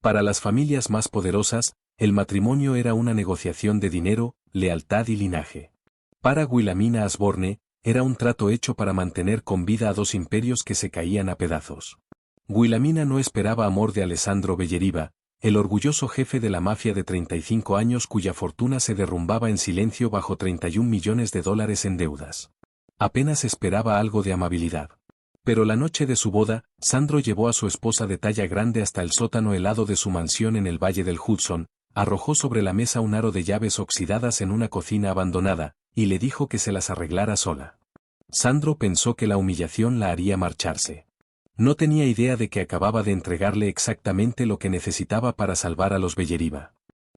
Para las familias más poderosas, el matrimonio era una negociación de dinero, lealtad y linaje. Para Wilhelmina Asborne, era un trato hecho para mantener con vida a dos imperios que se caían a pedazos. Wilhelmina no esperaba amor de Alessandro Belleriva, el orgulloso jefe de la mafia de 35 años cuya fortuna se derrumbaba en silencio bajo 31 millones de dólares en deudas. Apenas esperaba algo de amabilidad. Pero la noche de su boda, Sandro llevó a su esposa de talla grande hasta el sótano helado de su mansión en el Valle del Hudson, arrojó sobre la mesa un aro de llaves oxidadas en una cocina abandonada, y le dijo que se las arreglara sola. Sandro pensó que la humillación la haría marcharse. No tenía idea de que acababa de entregarle exactamente lo que necesitaba para salvar a los Belleriva.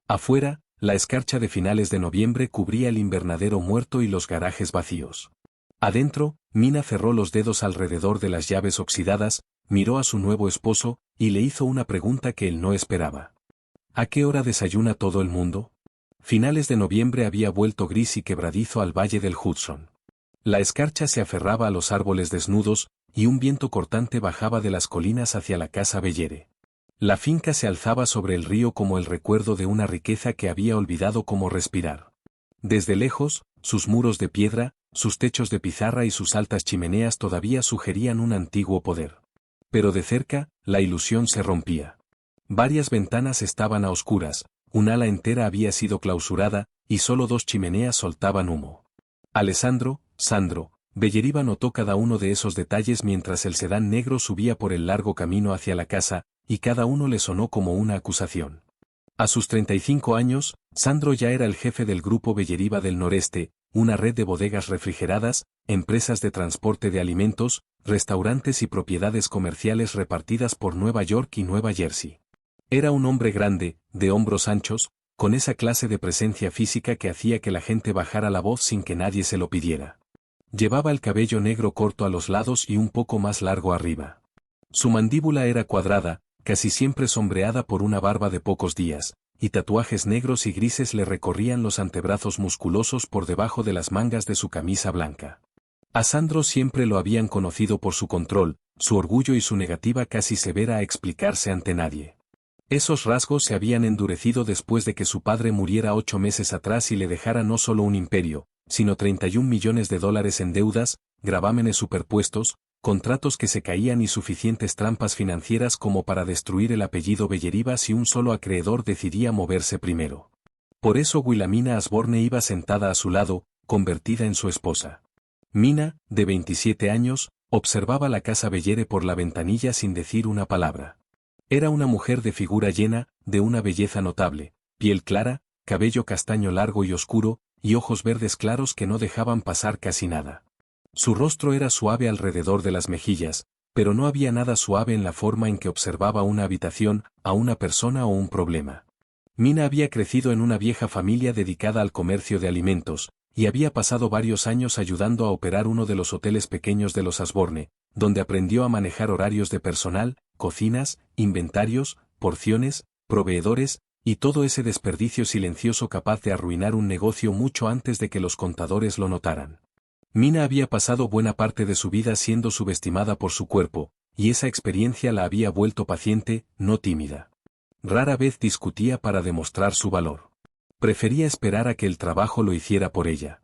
Afuera, la escarcha de finales de noviembre cubría el invernadero muerto y los garajes vacíos. Adentro, Mina cerró los dedos alrededor de las llaves oxidadas, miró a su nuevo esposo, y le hizo una pregunta que él no esperaba. ¿A qué hora desayuna todo el mundo? Finales de noviembre había vuelto gris y quebradizo al valle del Hudson. La escarcha se aferraba a los árboles desnudos, y un viento cortante bajaba de las colinas hacia la casa Bellere. La finca se alzaba sobre el río como el recuerdo de una riqueza que había olvidado cómo respirar. Desde lejos, sus muros de piedra, sus techos de pizarra y sus altas chimeneas todavía sugerían un antiguo poder. Pero de cerca, la ilusión se rompía. Varias ventanas estaban a oscuras, un ala entera había sido clausurada, y solo dos chimeneas soltaban humo. Sandro Belleriva notó cada uno de esos detalles mientras el sedán negro subía por el largo camino hacia la casa, y cada uno le sonó como una acusación. A sus 35 años, Sandro ya era el jefe del grupo Belleriva del Noreste, una red de bodegas refrigeradas, empresas de transporte de alimentos, restaurantes y propiedades comerciales repartidas por Nueva York y Nueva Jersey. Era un hombre grande, de hombros anchos, con esa clase de presencia física que hacía que la gente bajara la voz sin que nadie se lo pidiera. Llevaba el cabello negro corto a los lados y un poco más largo arriba. Su mandíbula era cuadrada, casi siempre sombreada por una barba de pocos días, y tatuajes negros y grises le recorrían los antebrazos musculosos por debajo de las mangas de su camisa blanca. A Sandro siempre lo habían conocido por su control, su orgullo y su negativa casi severa a explicarse ante nadie. Esos rasgos se habían endurecido después de que su padre muriera 8 meses atrás y le dejara no solo un imperio, sino 31 millones de dólares en deudas, gravámenes superpuestos, contratos que se caían y suficientes trampas financieras como para destruir el apellido Belleriva si un solo acreedor decidía moverse primero. Por eso Wilhelmina Asborne iba sentada a su lado, convertida en su esposa. Mina, de 27 años, observaba la casa Bellere por la ventanilla sin decir una palabra. Era una mujer de figura llena, de una belleza notable, piel clara, cabello castaño largo y oscuro, y ojos verdes claros que no dejaban pasar casi nada. Su rostro era suave alrededor de las mejillas, pero no había nada suave en la forma en que observaba una habitación, a una persona o un problema. Mina había crecido en una vieja familia dedicada al comercio de alimentos, y había pasado varios años ayudando a operar uno de los hoteles pequeños de los Asborne, donde aprendió a manejar horarios de personal, cocinas, inventarios, porciones, proveedores, y todo ese desperdicio silencioso capaz de arruinar un negocio mucho antes de que los contadores lo notaran. Mina había pasado buena parte de su vida siendo subestimada por su cuerpo, y esa experiencia la había vuelto paciente, no tímida. Rara vez discutía para demostrar su valor. Prefería esperar a que el trabajo lo hiciera por ella.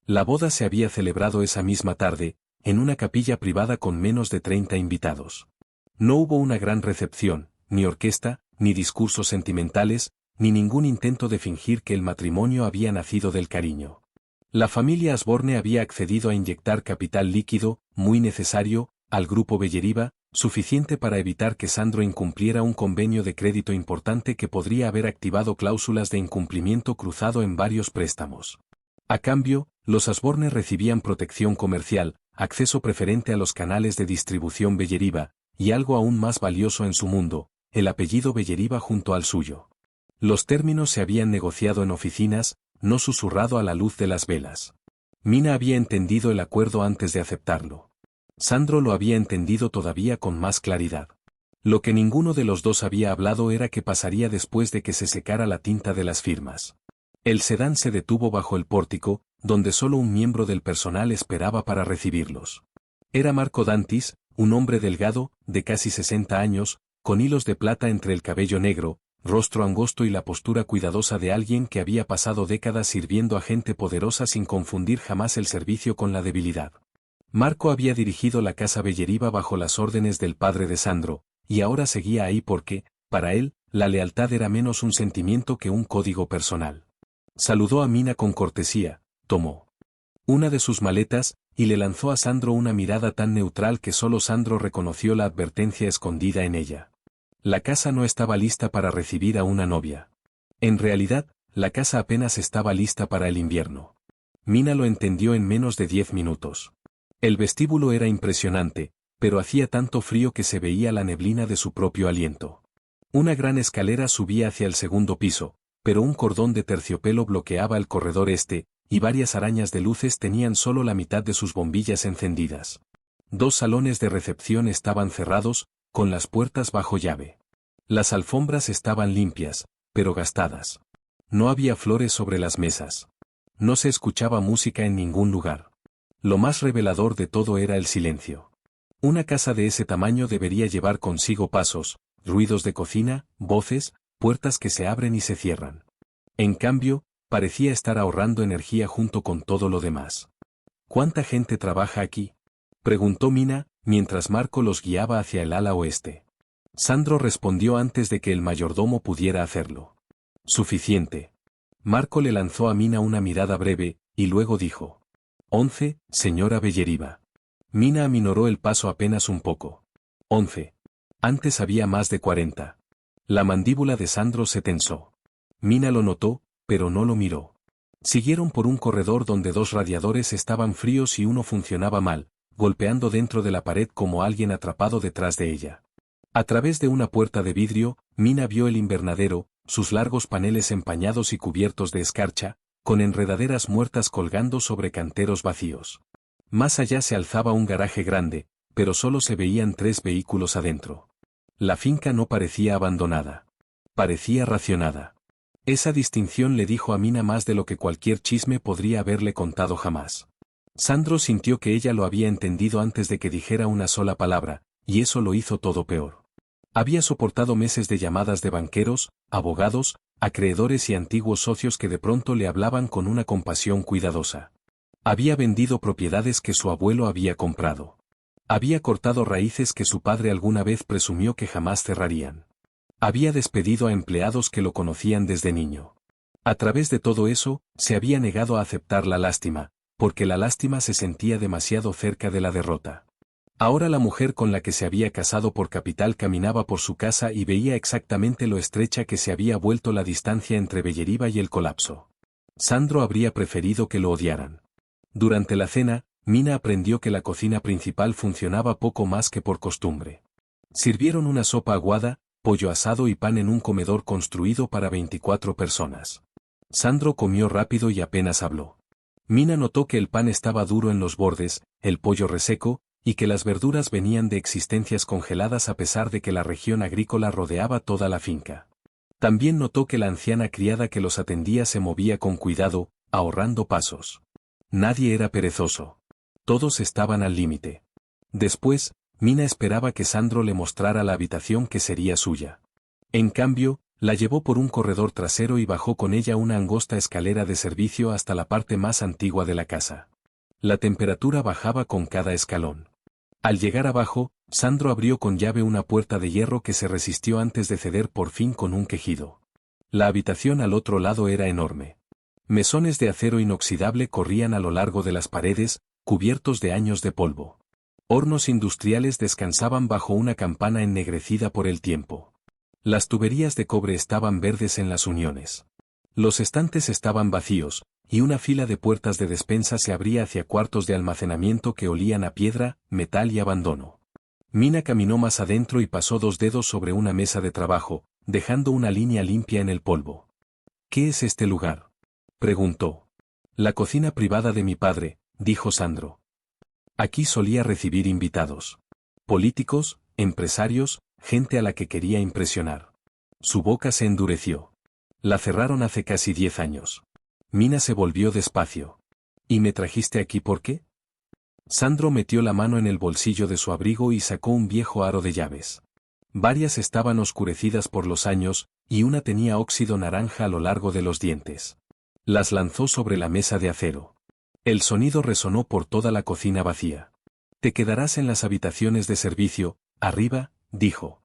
La boda se había celebrado esa misma tarde, en una capilla privada con menos de 30 invitados. No hubo una gran recepción, ni orquesta, ni discursos sentimentales, ni ningún intento de fingir que el matrimonio había nacido del cariño. La familia Asborne había accedido a inyectar capital líquido, muy necesario, al grupo Belleriva, suficiente para evitar que Sandro incumpliera un convenio de crédito importante que podría haber activado cláusulas de incumplimiento cruzado en varios préstamos. A cambio, los Asborne recibían protección comercial, acceso preferente a los canales de distribución Belleriva, y algo aún más valioso en su mundo, el apellido Belleriva junto al suyo. Los términos se habían negociado en oficinas, no susurrado a la luz de las velas. Mina había entendido el acuerdo antes de aceptarlo. Sandro lo había entendido todavía con más claridad. Lo que ninguno de los dos había hablado era qué pasaría después de que se secara la tinta de las firmas. El sedán se detuvo bajo el pórtico, donde solo un miembro del personal esperaba para recibirlos. Era Marco Dantis, un hombre delgado, de casi 60 años, con hilos de plata entre el cabello negro, rostro angosto y la postura cuidadosa de alguien que había pasado décadas sirviendo a gente poderosa sin confundir jamás el servicio con la debilidad. Marco había dirigido la casa Belleriva bajo las órdenes del padre de Sandro, y ahora seguía ahí porque, para él, la lealtad era menos un sentimiento que un código personal. Saludó a Mina con cortesía, tomó una de sus maletas, y le lanzó a Sandro una mirada tan neutral que solo Sandro reconoció la advertencia escondida en ella. La casa no estaba lista para recibir a una novia. En realidad, la casa apenas estaba lista para el invierno. Mina lo entendió en menos de 10 minutos. El vestíbulo era impresionante, pero hacía tanto frío que se veía la neblina de su propio aliento. Una gran escalera subía hacia el segundo piso, pero un cordón de terciopelo bloqueaba el corredor este, y varias arañas de luces tenían solo la mitad de sus bombillas encendidas. 2 salones de recepción estaban cerrados, con las puertas bajo llave. Las alfombras estaban limpias, pero gastadas. No había flores sobre las mesas. No se escuchaba música en ningún lugar. Lo más revelador de todo era el silencio. Una casa de ese tamaño debería llevar consigo pasos, ruidos de cocina, voces, puertas que se abren y se cierran. En cambio, parecía estar ahorrando energía junto con todo lo demás. ¿Cuánta gente trabaja aquí?, preguntó Mina, mientras Marco los guiaba hacia el ala oeste. Sandro respondió antes de que el mayordomo pudiera hacerlo. Suficiente. Marco le lanzó a Mina una mirada breve, y luego dijo: 11, señora Belleriva. Mina aminoró el paso apenas un poco. 11. Antes había más de 40. La mandíbula de Sandro se tensó. Mina lo notó, pero no lo miró. Siguieron por un corredor donde 2 radiadores estaban fríos y uno funcionaba mal, golpeando dentro de la pared como alguien atrapado detrás de ella. A través de una puerta de vidrio, Mina vio el invernadero, sus largos paneles empañados y cubiertos de escarcha, con enredaderas muertas colgando sobre canteros vacíos. Más allá se alzaba un garaje grande, pero solo se veían 3 vehículos adentro. La finca no parecía abandonada. Parecía racionada. Esa distinción le dijo a Mina más de lo que cualquier chisme podría haberle contado jamás. Sandro sintió que ella lo había entendido antes de que dijera una sola palabra, y eso lo hizo todo peor. Había soportado meses de llamadas de banqueros, abogados, acreedores y antiguos socios que de pronto le hablaban con una compasión cuidadosa. Había vendido propiedades que su abuelo había comprado. Había cortado raíces que su padre alguna vez presumió que jamás cerrarían. Había despedido a empleados que lo conocían desde niño. A través de todo eso, se había negado a aceptar la lástima, porque la lástima se sentía demasiado cerca de la derrota. Ahora la mujer con la que se había casado por capital caminaba por su casa y veía exactamente lo estrecha que se había vuelto la distancia entre Belleriva y el colapso. Sandro habría preferido que lo odiaran. Durante la cena, Mina aprendió que la cocina principal funcionaba poco más que por costumbre. Sirvieron una sopa aguada, pollo asado y pan en un comedor construido para 24 personas. Sandro comió rápido y apenas habló. Mina notó que el pan estaba duro en los bordes, el pollo reseco, y que las verduras venían de existencias congeladas a pesar de que la región agrícola rodeaba toda la finca. También notó que la anciana criada que los atendía se movía con cuidado, ahorrando pasos. Nadie era perezoso. Todos estaban al límite. Después, Mina esperaba que Sandro le mostrara la habitación que sería suya. En cambio, la llevó por un corredor trasero y bajó con ella una angosta escalera de servicio hasta la parte más antigua de la casa. La temperatura bajaba con cada escalón. Al llegar abajo, Sandro abrió con llave una puerta de hierro que se resistió antes de ceder por fin con un quejido. La habitación al otro lado era enorme. Mesones de acero inoxidable corrían a lo largo de las paredes, cubiertos de años de polvo. Hornos industriales descansaban bajo una campana ennegrecida por el tiempo. Las tuberías de cobre estaban verdes en las uniones. Los estantes estaban vacíos, y una fila de puertas de despensa se abría hacia cuartos de almacenamiento que olían a piedra, metal y abandono. Mina caminó más adentro y pasó 2 dedos sobre una mesa de trabajo, dejando una línea limpia en el polvo. ¿Qué es este lugar?, preguntó. La cocina privada de mi padre, dijo Sandro. Aquí solía recibir invitados. Políticos, empresarios, gente a la que quería impresionar. Su boca se endureció. La cerraron hace casi 10 años. Mina se volvió despacio. ¿Y me trajiste aquí por qué? Sandro metió la mano en el bolsillo de su abrigo y sacó un viejo aro de llaves. Varias estaban oscurecidas por los años, y una tenía óxido naranja a lo largo de los dientes. Las lanzó sobre la mesa de acero. El sonido resonó por toda la cocina vacía. «Te quedarás en las habitaciones de servicio, arriba», dijo.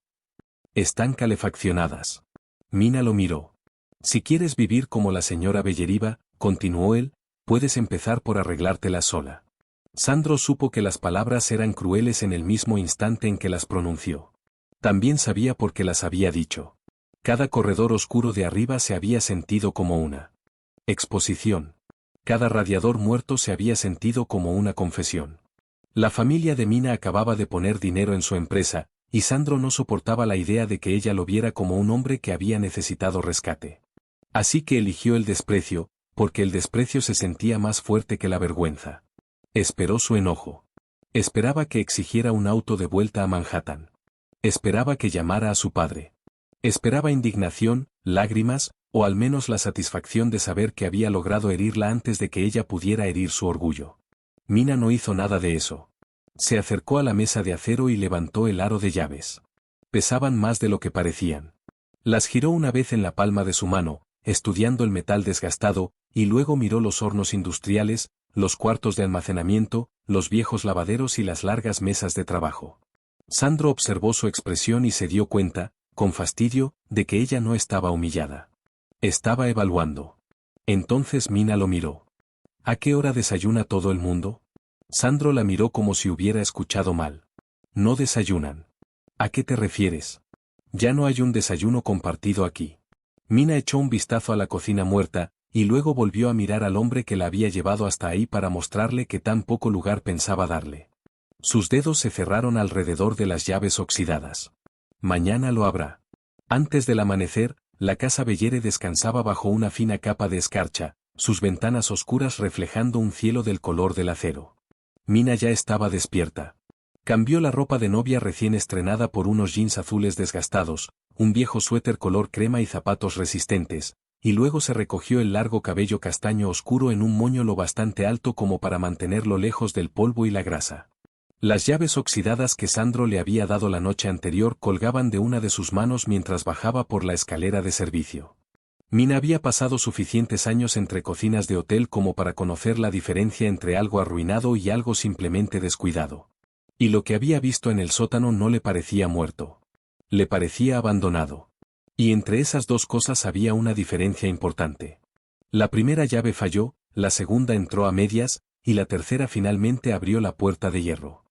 «Están calefaccionadas». Mina lo miró. «Si quieres vivir como la señora Belleriva», continuó él, «puedes empezar por arreglártela sola». Sandro supo que las palabras eran crueles en el mismo instante en que las pronunció. También sabía por qué las había dicho. Cada corredor oscuro de arriba se había sentido como una exposición. Cada radiador muerto se había sentido como una confesión. La familia de Mina acababa de poner dinero en su empresa, y Sandro no soportaba la idea de que ella lo viera como un hombre que había necesitado rescate. Así que eligió el desprecio, porque el desprecio se sentía más fuerte que la vergüenza. Esperó su enojo. Esperaba que exigiera un auto de vuelta a Manhattan. Esperaba que llamara a su padre. Esperaba indignación, lágrimas, o al menos la satisfacción de saber que había logrado herirla antes de que ella pudiera herir su orgullo. Mina no hizo nada de eso. Se acercó a la mesa de acero y levantó el aro de llaves. Pesaban más de lo que parecían. Las giró una vez en la palma de su mano, estudiando el metal desgastado, y luego miró los hornos industriales, los cuartos de almacenamiento, los viejos lavaderos y las largas mesas de trabajo. Sandro observó su expresión y se dio cuenta, con fastidio, de que ella no estaba humillada. Estaba evaluando. Entonces Mina lo miró. ¿A qué hora desayuna todo el mundo? Sandro la miró como si hubiera escuchado mal. No desayunan. ¿A qué te refieres? Ya no hay un desayuno compartido aquí. Mina echó un vistazo a la cocina muerta, y luego volvió a mirar al hombre que la había llevado hasta ahí para mostrarle que tan poco lugar pensaba darle. Sus dedos se cerraron alrededor de las llaves oxidadas. Mañana lo habrá. Antes del amanecer, la casa Bellere descansaba bajo una fina capa de escarcha, sus ventanas oscuras reflejando un cielo del color del acero. Mina ya estaba despierta. Cambió la ropa de novia recién estrenada por unos jeans azules desgastados, un viejo suéter color crema y zapatos resistentes, y luego se recogió el largo cabello castaño oscuro en un moño lo bastante alto como para mantenerlo lejos del polvo y la grasa. Las llaves oxidadas que Sandro le había dado la noche anterior colgaban de una de sus manos mientras bajaba por la escalera de servicio. Mina había pasado suficientes años entre cocinas de hotel como para conocer la diferencia entre algo arruinado y algo simplemente descuidado. Y lo que había visto en el sótano no le parecía muerto. Le parecía abandonado. Y entre esas dos cosas había una diferencia importante. La primera llave falló, la segunda entró a medias, y la tercera finalmente abrió la puerta de hierro.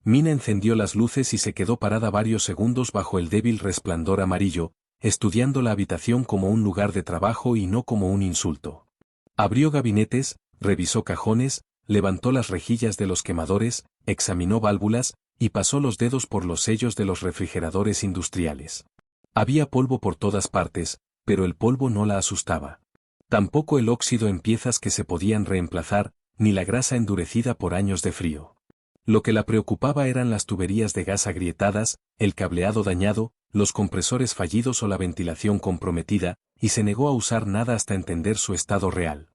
Mina encendió las luces y se quedó parada varios segundos bajo el débil resplandor amarillo, estudiando la habitación como un lugar de trabajo y no como un insulto. Abrió gabinetes, revisó cajones, levantó las rejillas de los quemadores, examinó válvulas, y pasó los dedos por los sellos de los refrigeradores industriales. Había polvo por todas partes, pero el polvo no la asustaba. Tampoco el óxido en piezas que se podían reemplazar, ni la grasa endurecida por años de frío. Lo que la preocupaba eran las tuberías de gas agrietadas, el cableado dañado, los compresores fallidos o la ventilación comprometida, y se negó a usar nada hasta entender su estado real.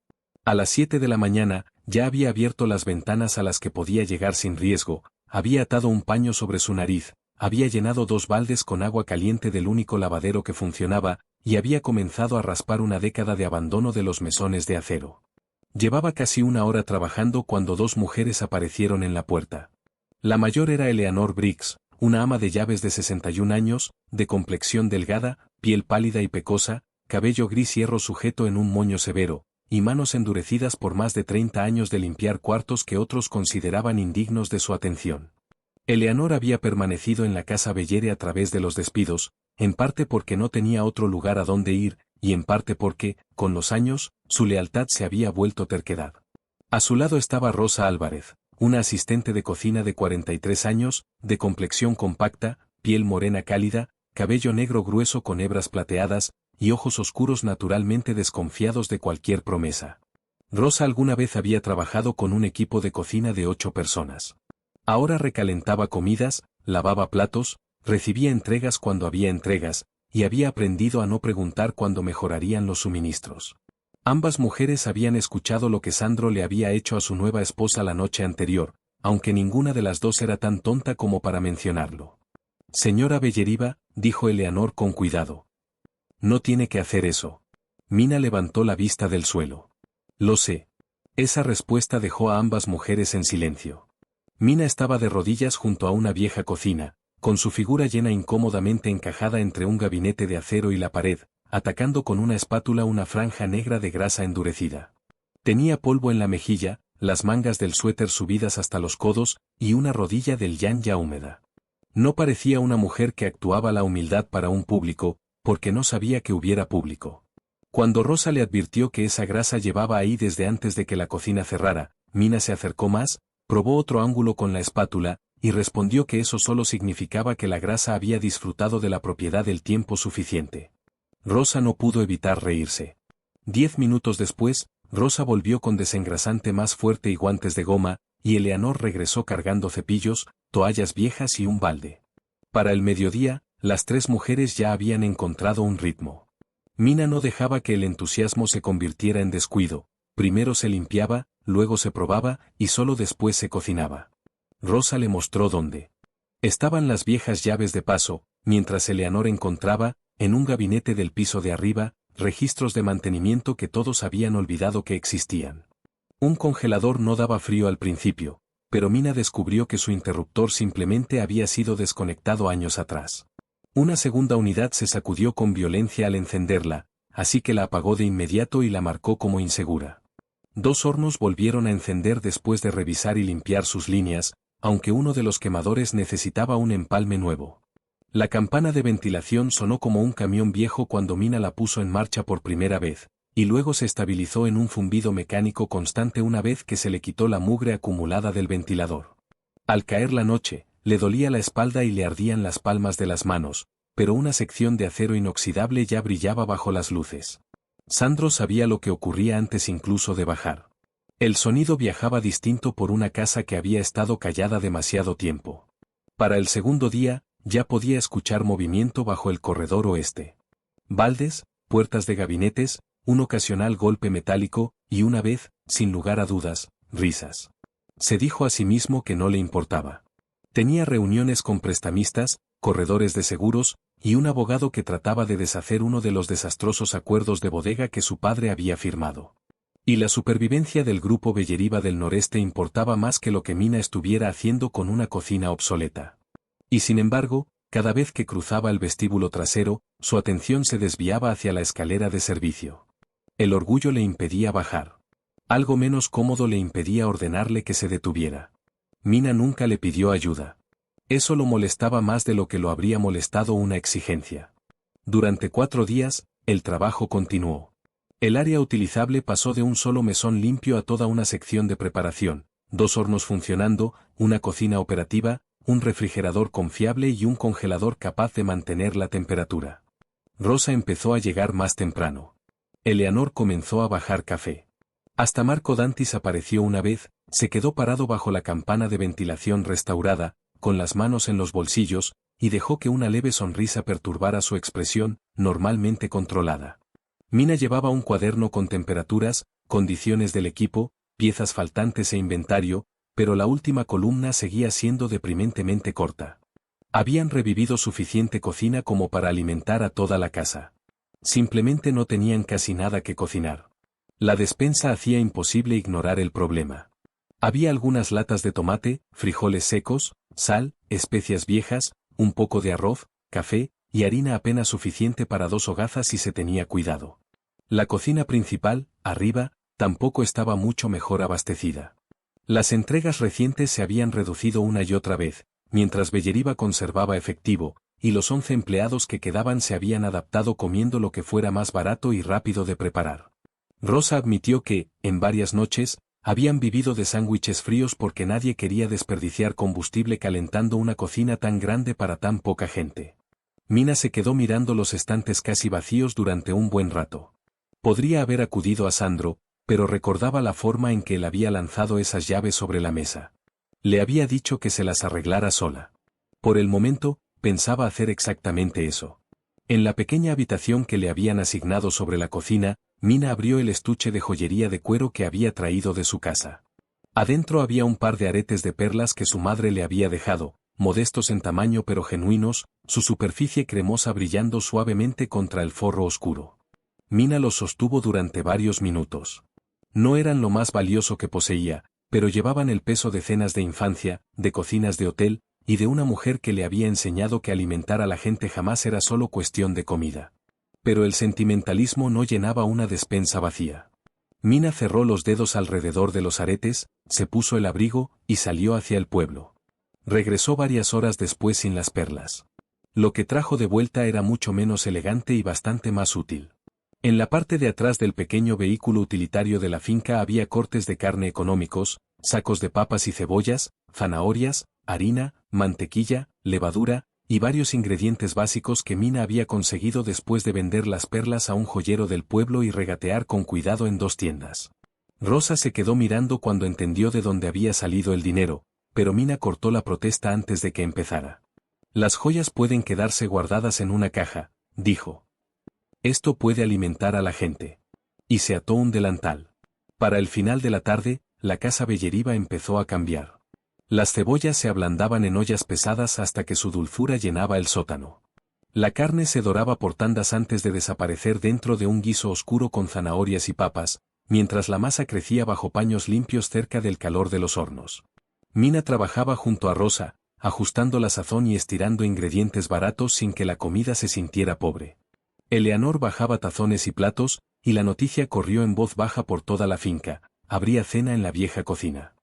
A las 7 de la mañana, ya había abierto las ventanas a las que podía llegar sin riesgo, había atado un paño sobre su nariz, había llenado 2 baldes con agua caliente del único lavadero que funcionaba, y había comenzado a raspar una década de abandono de los mesones de acero. Llevaba casi una hora trabajando cuando 2 mujeres aparecieron en la puerta. La mayor era Eleanor Briggs, una ama de llaves de 61 años, de complexión delgada, piel pálida y pecosa, cabello gris hierro sujeto en un moño severo, y manos endurecidas por más de 30 años de limpiar cuartos que otros consideraban indignos de su atención. Eleanor había permanecido en la casa Bellere a través de los despidos, en parte porque no tenía otro lugar a donde ir, y en parte porque, con los años, su lealtad se había vuelto terquedad. A su lado estaba Rosa Álvarez, una asistente de cocina de 43 años, de complexión compacta, piel morena cálida, cabello negro grueso con hebras plateadas, y ojos oscuros naturalmente desconfiados de cualquier promesa. Rosa alguna vez había trabajado con un equipo de cocina de 8 personas. Ahora recalentaba comidas, lavaba platos, recibía entregas cuando había entregas, y había aprendido a no preguntar cuándo mejorarían los suministros. Ambas mujeres habían escuchado lo que Sandro le había hecho a su nueva esposa la noche anterior, aunque ninguna de las dos era tan tonta como para mencionarlo. Señora Belleriva, dijo Eleanor con cuidado. No tiene que hacer eso. Mina levantó la vista del suelo. Lo sé. Esa respuesta dejó a ambas mujeres en silencio. Mina estaba de rodillas junto a una vieja cocina, con su figura llena incómodamente encajada entre un gabinete de acero y la pared, atacando con una espátula una franja negra de grasa endurecida. Tenía polvo en la mejilla, las mangas del suéter subidas hasta los codos, y una rodilla del yan ya húmeda. No parecía una mujer que actuaba la humildad para un público, porque no sabía que hubiera público. Cuando Rosa le advirtió que esa grasa llevaba ahí desde antes de que la cocina cerrara, Mina se acercó más, probó otro ángulo con la espátula, y respondió que eso solo significaba que la grasa había disfrutado de la propiedad el tiempo suficiente. Rosa no pudo evitar reírse. 10 minutos después, Rosa volvió con desengrasante más fuerte y guantes de goma, y Eleanor regresó cargando cepillos, toallas viejas y un balde. Para el mediodía, las tres mujeres ya habían encontrado un ritmo. Mina no dejaba que el entusiasmo se convirtiera en descuido, primero se limpiaba, luego se probaba, y solo después se cocinaba. Rosa le mostró dónde. Estaban las viejas llaves de paso, mientras Eleanor encontraba, en un gabinete del piso de arriba, registros de mantenimiento que todos habían olvidado que existían. Un congelador no daba frío al principio, pero Mina descubrió que su interruptor simplemente había sido desconectado años atrás. Una segunda unidad se sacudió con violencia al encenderla, así que la apagó de inmediato y la marcó como insegura. 2 hornos volvieron a encender después de revisar y limpiar sus líneas, aunque uno de los quemadores necesitaba un empalme nuevo. La campana de ventilación sonó como un camión viejo cuando Mina la puso en marcha por primera vez, y luego se estabilizó en un zumbido mecánico constante una vez que se le quitó la mugre acumulada del ventilador. Al caer la noche, le dolía la espalda y le ardían las palmas de las manos, pero una sección de acero inoxidable ya brillaba bajo las luces. Sandro sabía lo que ocurría antes incluso de bajar. El sonido viajaba distinto por una casa que había estado callada demasiado tiempo. Para el segundo día, ya podía escuchar movimiento bajo el corredor oeste. Baldes, puertas de gabinetes, un ocasional golpe metálico, y una vez, sin lugar a dudas, risas. Se dijo a sí mismo que no le importaba. Tenía reuniones con prestamistas, corredores de seguros, y un abogado que trataba de deshacer uno de los desastrosos acuerdos de bodega que su padre había firmado. Y la supervivencia del grupo Belleriva del Noreste importaba más que lo que Mina estuviera haciendo con una cocina obsoleta. Y sin embargo, cada vez que cruzaba el vestíbulo trasero, su atención se desviaba hacia la escalera de servicio. El orgullo le impedía bajar. Algo menos cómodo le impedía ordenarle que se detuviera. Mina nunca le pidió ayuda. Eso lo molestaba más de lo que lo habría molestado una exigencia. Durante 4 días, el trabajo continuó. El área utilizable pasó de un solo mesón limpio a toda una sección de preparación, 2 hornos funcionando, una cocina operativa, un refrigerador confiable y un congelador capaz de mantener la temperatura. Rosa empezó a llegar más temprano. Eleanor comenzó a bajar café. Hasta Marco Dantis apareció una vez, se quedó parado bajo la campana de ventilación restaurada, con las manos en los bolsillos, y dejó que una leve sonrisa perturbara su expresión, normalmente controlada. Mina llevaba un cuaderno con temperaturas, condiciones del equipo, piezas faltantes e inventario, pero la última columna seguía siendo deprimentemente corta. Habían revivido suficiente cocina como para alimentar a toda la casa. Simplemente no tenían casi nada que cocinar. La despensa hacía imposible ignorar el problema. Había algunas latas de tomate, frijoles secos, sal, especias viejas, un poco de arroz, café, y harina apenas suficiente para 2 hogazas si se tenía cuidado. La cocina principal, arriba, tampoco estaba mucho mejor abastecida. Las entregas recientes se habían reducido una y otra vez, mientras Belleriva conservaba efectivo, y los 11 empleados que quedaban se habían adaptado comiendo lo que fuera más barato y rápido de preparar. Rosa admitió que, en varias noches, habían vivido de sándwiches fríos porque nadie quería desperdiciar combustible calentando una cocina tan grande para tan poca gente. Mina se quedó mirando los estantes casi vacíos durante un buen rato. Podría haber acudido a Sandro, pero recordaba la forma en que él había lanzado esas llaves sobre la mesa. Le había dicho que se las arreglara sola. Por el momento, pensaba hacer exactamente eso. En la pequeña habitación que le habían asignado sobre la cocina, Mina abrió el estuche de joyería de cuero que había traído de su casa. Adentro había un par de aretes de perlas que su madre le había dejado, modestos en tamaño pero genuinos, su superficie cremosa brillando suavemente contra el forro oscuro. Mina los sostuvo durante varios minutos. No eran lo más valioso que poseía, pero llevaban el peso de cenas de infancia, de cocinas de hotel, y de una mujer que le había enseñado que alimentar a la gente jamás era solo cuestión de comida. Pero el sentimentalismo no llenaba una despensa vacía. Mina cerró los dedos alrededor de los aretes, se puso el abrigo, y salió hacia el pueblo. Regresó varias horas después sin las perlas. Lo que trajo de vuelta era mucho menos elegante y bastante más útil. En la parte de atrás del pequeño vehículo utilitario de la finca había cortes de carne económicos, sacos de papas y cebollas, zanahorias, harina, mantequilla, levadura, y varios ingredientes básicos que Mina había conseguido después de vender las perlas a un joyero del pueblo y regatear con cuidado en 2 tiendas. Rosa se quedó mirando cuando entendió de dónde había salido el dinero, pero Mina cortó la protesta antes de que empezara. Las joyas pueden quedarse guardadas en una caja, dijo. Esto puede alimentar a la gente. Y se ató un delantal. Para el final de la tarde, la casa Belleriva empezó a cambiar. Las cebollas se ablandaban en ollas pesadas hasta que su dulzura llenaba el sótano. La carne se doraba por tandas antes de desaparecer dentro de un guiso oscuro con zanahorias y papas, mientras la masa crecía bajo paños limpios cerca del calor de los hornos. Mina trabajaba junto a Rosa, ajustando la sazón y estirando ingredientes baratos sin que la comida se sintiera pobre. Eleanor bajaba tazones y platos, y la noticia corrió en voz baja por toda la finca: habría cena en la vieja cocina.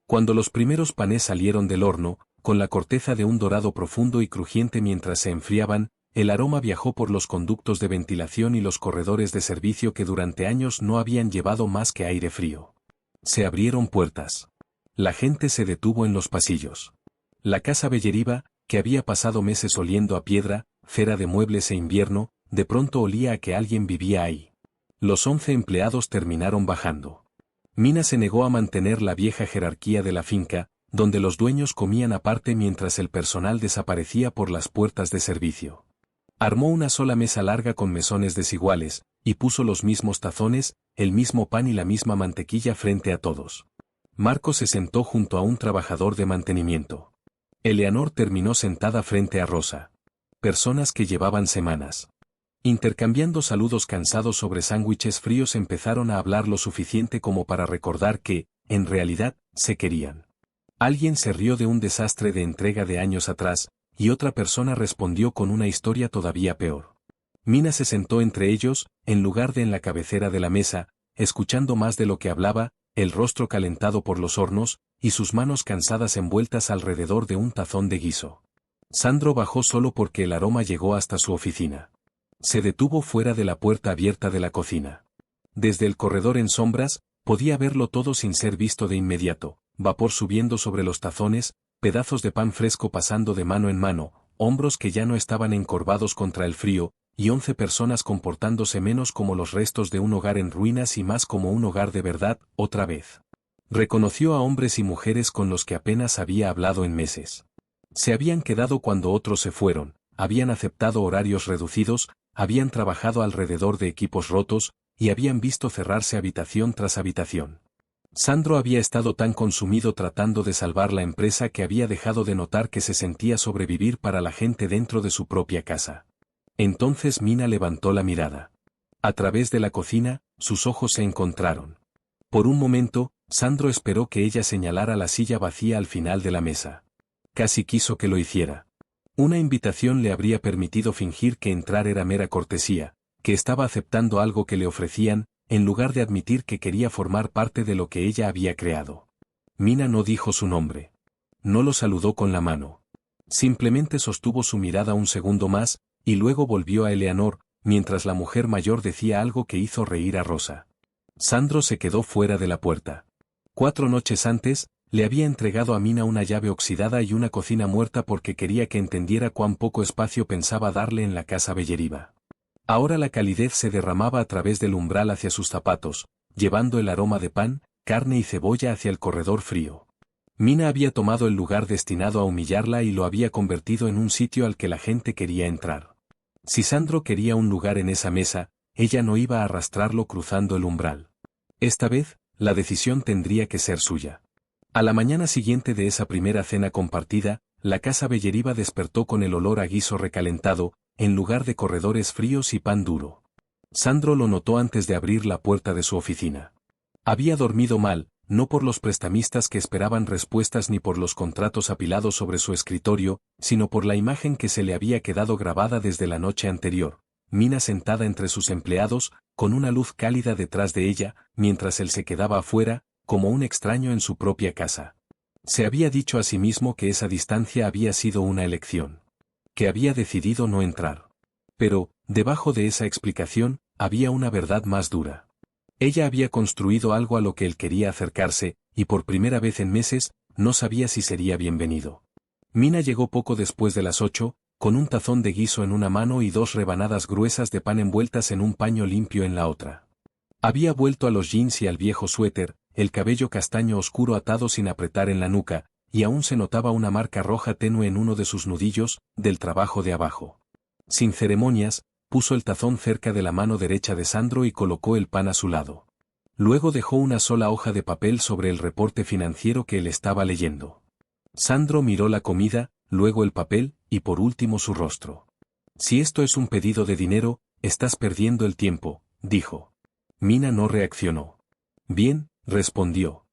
Cuando los primeros panes salieron del horno, con la corteza de un dorado profundo y crujiente mientras se enfriaban, el aroma viajó por los conductos de ventilación y los corredores de servicio que durante años no habían llevado más que aire frío. Se abrieron puertas. La gente se detuvo en los pasillos. La casa Belleriva, que había pasado meses oliendo a piedra, cera de muebles e invierno, de pronto olía a que alguien vivía ahí. Los 11 empleados terminaron bajando. Mina se negó a mantener la vieja jerarquía de la finca, donde los dueños comían aparte mientras el personal desaparecía por las puertas de servicio. Armó una sola mesa larga con mesones desiguales, y puso los mismos tazones, el mismo pan y la misma mantequilla frente a todos. Marco se sentó junto a un trabajador de mantenimiento. Eleanor terminó sentada frente a Rosa. Personas que llevaban semanas intercambiando saludos cansados sobre sándwiches fríos empezaron a hablar lo suficiente como para recordar que, en realidad, se querían. Alguien se rió de un desastre de entrega de años atrás, y otra persona respondió con una historia todavía peor. Mina se sentó entre ellos, en lugar de en la cabecera de la mesa, escuchando más de lo que hablaba, el rostro calentado por los hornos, y sus manos cansadas envueltas alrededor de un tazón de guiso. Sandro bajó solo porque el aroma llegó hasta su oficina. Se detuvo fuera de la puerta abierta de la cocina. Desde el corredor en sombras, podía verlo todo sin ser visto de inmediato: vapor subiendo sobre los tazones, pedazos de pan fresco pasando de mano en mano, hombros que ya no estaban encorvados contra el frío, y 11 personas comportándose menos como los restos de un hogar en ruinas y más como un hogar de verdad, otra vez. Reconoció a hombres y mujeres con los que apenas había hablado en meses. Se habían quedado cuando otros se fueron, habían aceptado horarios reducidos, habían trabajado alrededor de equipos rotos, y habían visto cerrarse habitación tras habitación. Sandro había estado tan consumido tratando de salvar la empresa que había dejado de notar que se sentía sobrevivir para la gente dentro de su propia casa. Entonces Mina levantó la mirada. A través de la cocina, sus ojos se encontraron. Por un momento, Sandro esperó que ella señalara la silla vacía al final de la mesa. Casi quiso que lo hiciera. Una invitación le habría permitido fingir que entrar era mera cortesía, que estaba aceptando algo que le ofrecían, en lugar de admitir que quería formar parte de lo que ella había creado. Mina no dijo su nombre. No lo saludó con la mano. Simplemente sostuvo su mirada un segundo más, y luego volvió a Eleanor, mientras la mujer mayor decía algo que hizo reír a Rosa. Sandro se quedó fuera de la puerta. 4 noches antes, le había entregado a Mina una llave oxidada y una cocina muerta porque quería que entendiera cuán poco espacio pensaba darle en la casa Belleriva. Ahora la calidez se derramaba a través del umbral hacia sus zapatos, llevando el aroma de pan, carne y cebolla hacia el corredor frío. Mina había tomado el lugar destinado a humillarla y lo había convertido en un sitio al que la gente quería entrar. Si Sandro quería un lugar en esa mesa, ella no iba a arrastrarlo cruzando el umbral. Esta vez, la decisión tendría que ser suya. A la mañana siguiente de esa primera cena compartida, la casa Belleriva despertó con el olor a guiso recalentado, en lugar de corredores fríos y pan duro. Sandro lo notó antes de abrir la puerta de su oficina. Había dormido mal, no por los prestamistas que esperaban respuestas ni por los contratos apilados sobre su escritorio, sino por la imagen que se le había quedado grabada desde la noche anterior. Mina sentada entre sus empleados, con una luz cálida detrás de ella, mientras él se quedaba afuera, como un extraño en su propia casa. Se había dicho a sí mismo que esa distancia había sido una elección. Que había decidido no entrar. Pero, debajo de esa explicación, había una verdad más dura. Ella había construido algo a lo que él quería acercarse, y por primera vez en meses, no sabía si sería bienvenido. Mina llegó poco después de las 8, con un tazón de guiso en una mano y 2 rebanadas gruesas de pan envueltas en un paño limpio en la otra. Había vuelto a los jeans y al viejo suéter, el cabello castaño oscuro atado sin apretar en la nuca, y aún se notaba una marca roja tenue en uno de sus nudillos, del trabajo de abajo. Sin ceremonias, puso el tazón cerca de la mano derecha de Sandro y colocó el pan a su lado. Luego dejó una sola hoja de papel sobre el reporte financiero que él estaba leyendo. Sandro miró la comida, luego el papel, y por último su rostro. Si esto es un pedido de dinero, estás perdiendo el tiempo, dijo. Mina no reaccionó. Bien, respondió.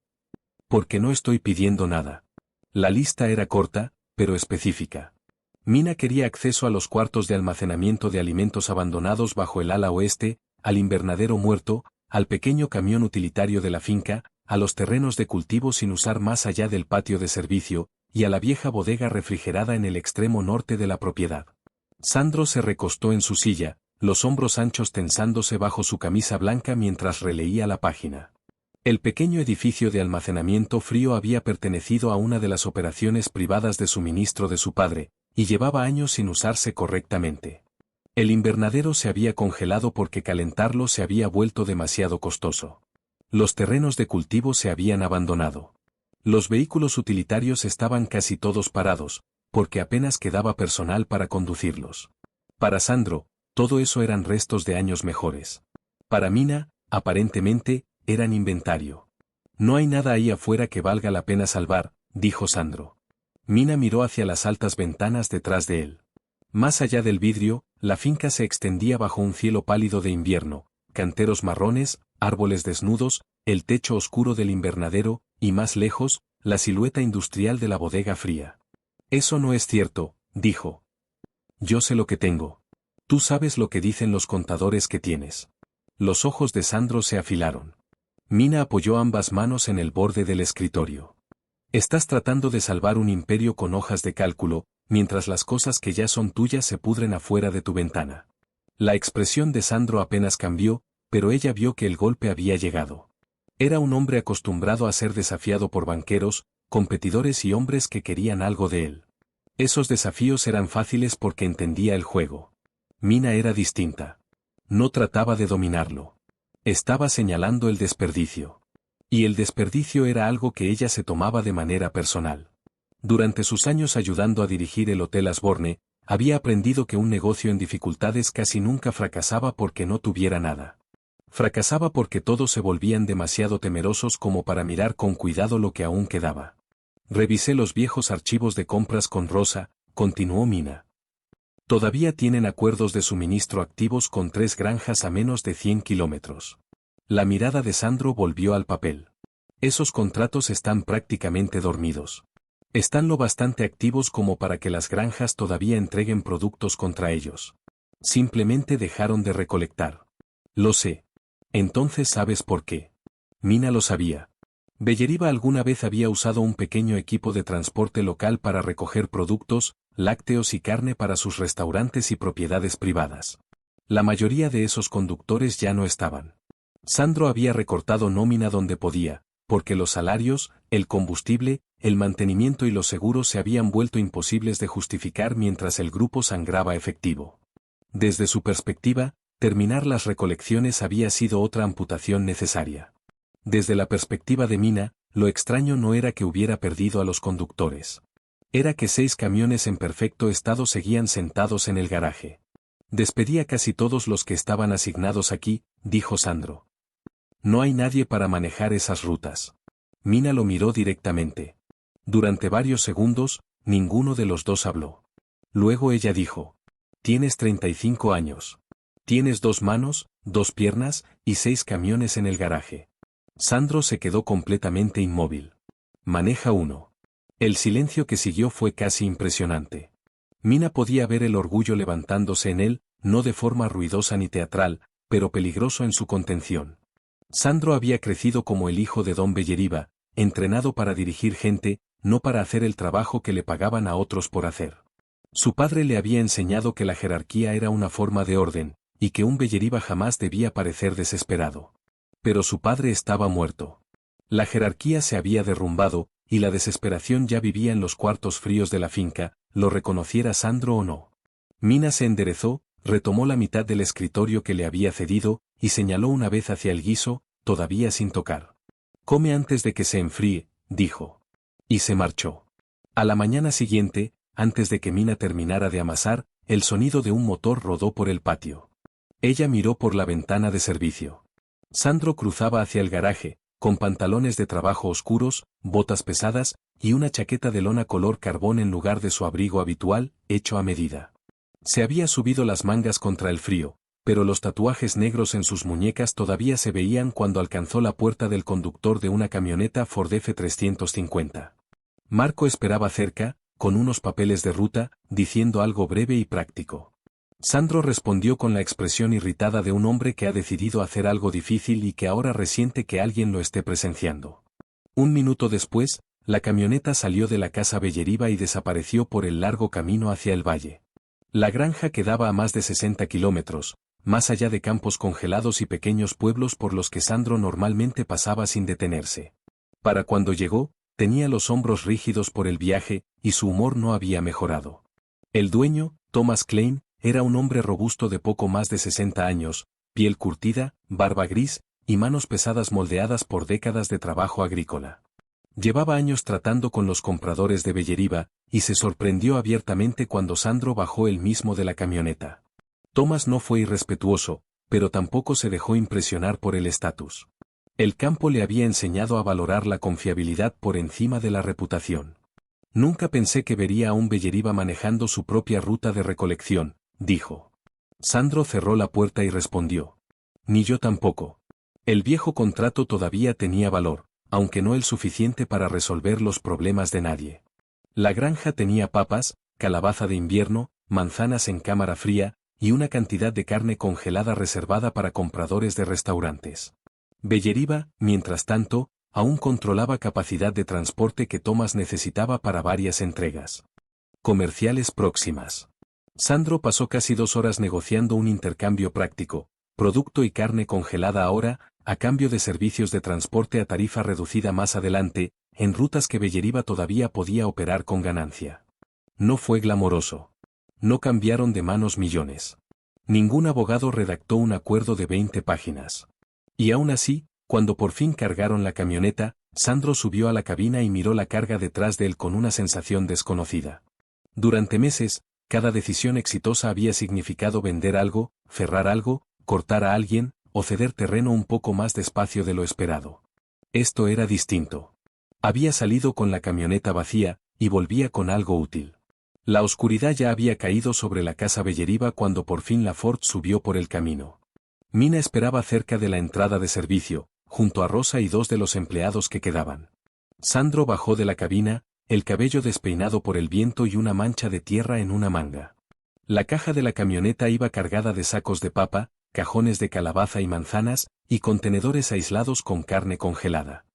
Porque no estoy pidiendo nada. La lista era corta, pero específica. Mina quería acceso a los cuartos de almacenamiento de alimentos abandonados bajo el ala oeste, al invernadero muerto, al pequeño camión utilitario de la finca, a los terrenos de cultivo sin usar más allá del patio de servicio, y a la vieja bodega refrigerada en el extremo norte de la propiedad. Sandro se recostó en su silla, los hombros anchos tensándose bajo su camisa blanca mientras releía la página. El pequeño edificio de almacenamiento frío había pertenecido a una de las operaciones privadas de suministro de su padre, y llevaba años sin usarse correctamente. El invernadero se había congelado porque calentarlo se había vuelto demasiado costoso. Los terrenos de cultivo se habían abandonado. Los vehículos utilitarios estaban casi todos parados, porque apenas quedaba personal para conducirlos. Para Sandro, todo eso eran restos de años mejores. Para Mina, aparentemente, eran inventario. No hay nada ahí afuera que valga la pena salvar, dijo Sandro. Mina miró hacia las altas ventanas detrás de él. Más allá del vidrio, la finca se extendía bajo un cielo pálido de invierno, canteros marrones, árboles desnudos, el techo oscuro del invernadero, y más lejos, la silueta industrial de la bodega fría. Eso no es cierto, dijo. Yo sé lo que tengo. Tú sabes lo que dicen los contadores que tienes. Los ojos de Sandro se afilaron. Mina apoyó ambas manos en el borde del escritorio. Estás tratando de salvar un imperio con hojas de cálculo, mientras las cosas que ya son tuyas se pudren afuera de tu ventana. La expresión de Sandro apenas cambió, pero ella vio que el golpe había llegado. Era un hombre acostumbrado a ser desafiado por banqueros, competidores y hombres que querían algo de él. Esos desafíos eran fáciles porque entendía el juego. Mina era distinta. No trataba de dominarlo. Estaba señalando el desperdicio. Y el desperdicio era algo que ella se tomaba de manera personal. Durante sus años ayudando a dirigir el Hotel Asborne, había aprendido que un negocio en dificultades casi nunca fracasaba porque no tuviera nada. Fracasaba porque todos se volvían demasiado temerosos como para mirar con cuidado lo que aún quedaba. Revisé los viejos archivos de compras con Rosa, continuó Mina. Todavía tienen acuerdos de suministro activos con 3 granjas a menos de 100 kilómetros. La mirada de Sandro volvió al papel. Esos contratos están prácticamente dormidos. Están lo bastante activos como para que las granjas todavía entreguen productos contra ellos. Simplemente dejaron de recolectar. Lo sé. Entonces sabes por qué. Mina lo sabía. Belleriva alguna vez había usado un pequeño equipo de transporte local para recoger productos, lácteos y carne para sus restaurantes y propiedades privadas. La mayoría de esos conductores ya no estaban. Sandro había recortado nómina donde podía, porque los salarios, el combustible, el mantenimiento y los seguros se habían vuelto imposibles de justificar mientras el grupo sangraba efectivo. Desde su perspectiva, terminar las recolecciones había sido otra amputación necesaria. Desde la perspectiva de Mina, lo extraño no era que hubiera perdido a los conductores. Era que 6 camiones en perfecto estado seguían sentados en el garaje. Despedí a casi todos los que estaban asignados aquí, dijo Sandro. No hay nadie para manejar esas rutas. Mina lo miró directamente. Durante varios segundos, ninguno de los dos habló. Luego ella dijo: «Tienes 35 años. Tienes 2 manos, 2 piernas, y 6 camiones en el garaje». Sandro se quedó completamente inmóvil. «Maneja uno». El silencio que siguió fue casi impresionante. Mina podía ver el orgullo levantándose en él, no de forma ruidosa ni teatral, pero peligroso en su contención. Sandro había crecido como el hijo de Don Belleriba, entrenado para dirigir gente, no para hacer el trabajo que le pagaban a otros por hacer. Su padre le había enseñado que la jerarquía era una forma de orden, y que un Belleriba jamás debía parecer desesperado. Pero su padre estaba muerto. La jerarquía se había derrumbado, y la desesperación ya vivía en los cuartos fríos de la finca, lo reconociera Sandro o no. Mina se enderezó, retomó la mitad del escritorio que le había cedido, y señaló una vez hacia el guiso, todavía sin tocar. «Come antes de que se enfríe», dijo. Y se marchó. A la mañana siguiente, antes de que Mina terminara de amasar, el sonido de un motor rodó por el patio. Ella miró por la ventana de servicio. Sandro cruzaba hacia el garaje, con pantalones de trabajo oscuros, botas pesadas, y una chaqueta de lona color carbón en lugar de su abrigo habitual, hecho a medida. Se había subido las mangas contra el frío, pero los tatuajes negros en sus muñecas todavía se veían cuando alcanzó la puerta del conductor de una camioneta Ford F350. Marco esperaba cerca, con unos papeles de ruta, diciendo algo breve y práctico. Sandro respondió con la expresión irritada de un hombre que ha decidido hacer algo difícil y que ahora resiente que alguien lo esté presenciando. Un minuto después, la camioneta salió de la casa Belleriba y desapareció por el largo camino hacia el valle. La granja quedaba a más de 60 kilómetros, más allá de campos congelados y pequeños pueblos por los que Sandro normalmente pasaba sin detenerse. Para cuando llegó, tenía los hombros rígidos por el viaje, y su humor no había mejorado. El dueño, Thomas Klein, era un hombre robusto de poco más de 60 años, piel curtida, barba gris, y manos pesadas moldeadas por décadas de trabajo agrícola. Llevaba años tratando con los compradores de Belleriba, y se sorprendió abiertamente cuando Sandro bajó él mismo de la camioneta. Thomas no fue irrespetuoso, pero tampoco se dejó impresionar por el estatus. El campo le había enseñado a valorar la confiabilidad por encima de la reputación. «Nunca pensé que vería a un Belleriba manejando su propia ruta de recolección», dijo. Sandro cerró la puerta y respondió: «Ni yo tampoco». El viejo contrato todavía tenía valor, aunque no el suficiente para resolver los problemas de nadie. La granja tenía papas, calabaza de invierno, manzanas en cámara fría, y una cantidad de carne congelada reservada para compradores de restaurantes. Belleriba, mientras tanto, aún controlaba capacidad de transporte que Thomas necesitaba para varias entregas comerciales próximas. Sandro pasó casi 2 horas negociando un intercambio práctico, producto y carne congelada ahora, a cambio de servicios de transporte a tarifa reducida más adelante, en rutas que Belleriba todavía podía operar con ganancia. No fue glamoroso. No cambiaron de manos millones. Ningún abogado redactó un acuerdo de 20 páginas. Y aún así, cuando por fin cargaron la camioneta, Sandro subió a la cabina y miró la carga detrás de él con una sensación desconocida. Durante meses, cada decisión exitosa había significado vender algo, cerrar algo, cortar a alguien, o ceder terreno un poco más despacio de lo esperado. Esto era distinto. Había salido con la camioneta vacía, y volvía con algo útil. La oscuridad ya había caído sobre la casa Belleriba cuando por fin la Ford subió por el camino. Mina esperaba cerca de la entrada de servicio, junto a Rosa y 2 de los empleados que quedaban. Sandro bajó de la cabina, el cabello despeinado por el viento y una mancha de tierra en una manga. La caja de la camioneta iba cargada de sacos de papa, cajones de calabaza y manzanas, y contenedores aislados con carne congelada.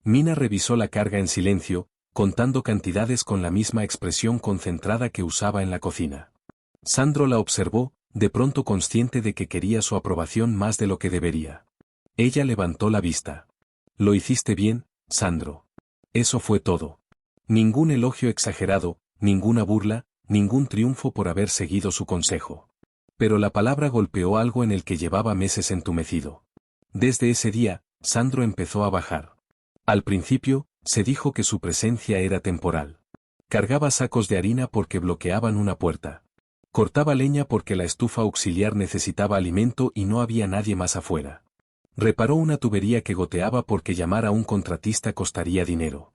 Mina revisó la carga en silencio, contando cantidades con la misma expresión concentrada que usaba en la cocina. Sandro la observó, de pronto consciente de que quería su aprobación más de lo que debería. Ella levantó la vista. «Lo hiciste bien, Sandro». Eso fue todo. Ningún elogio exagerado, ninguna burla, ningún triunfo por haber seguido su consejo. Pero la palabra golpeó algo en el que llevaba meses entumecido. Desde ese día, Sandro empezó a bajar. Al principio, se dijo que su presencia era temporal. Cargaba sacos de harina porque bloqueaban una puerta. Cortaba leña porque la estufa auxiliar necesitaba alimento y no había nadie más afuera. Reparó una tubería que goteaba porque llamar a un contratista costaría dinero.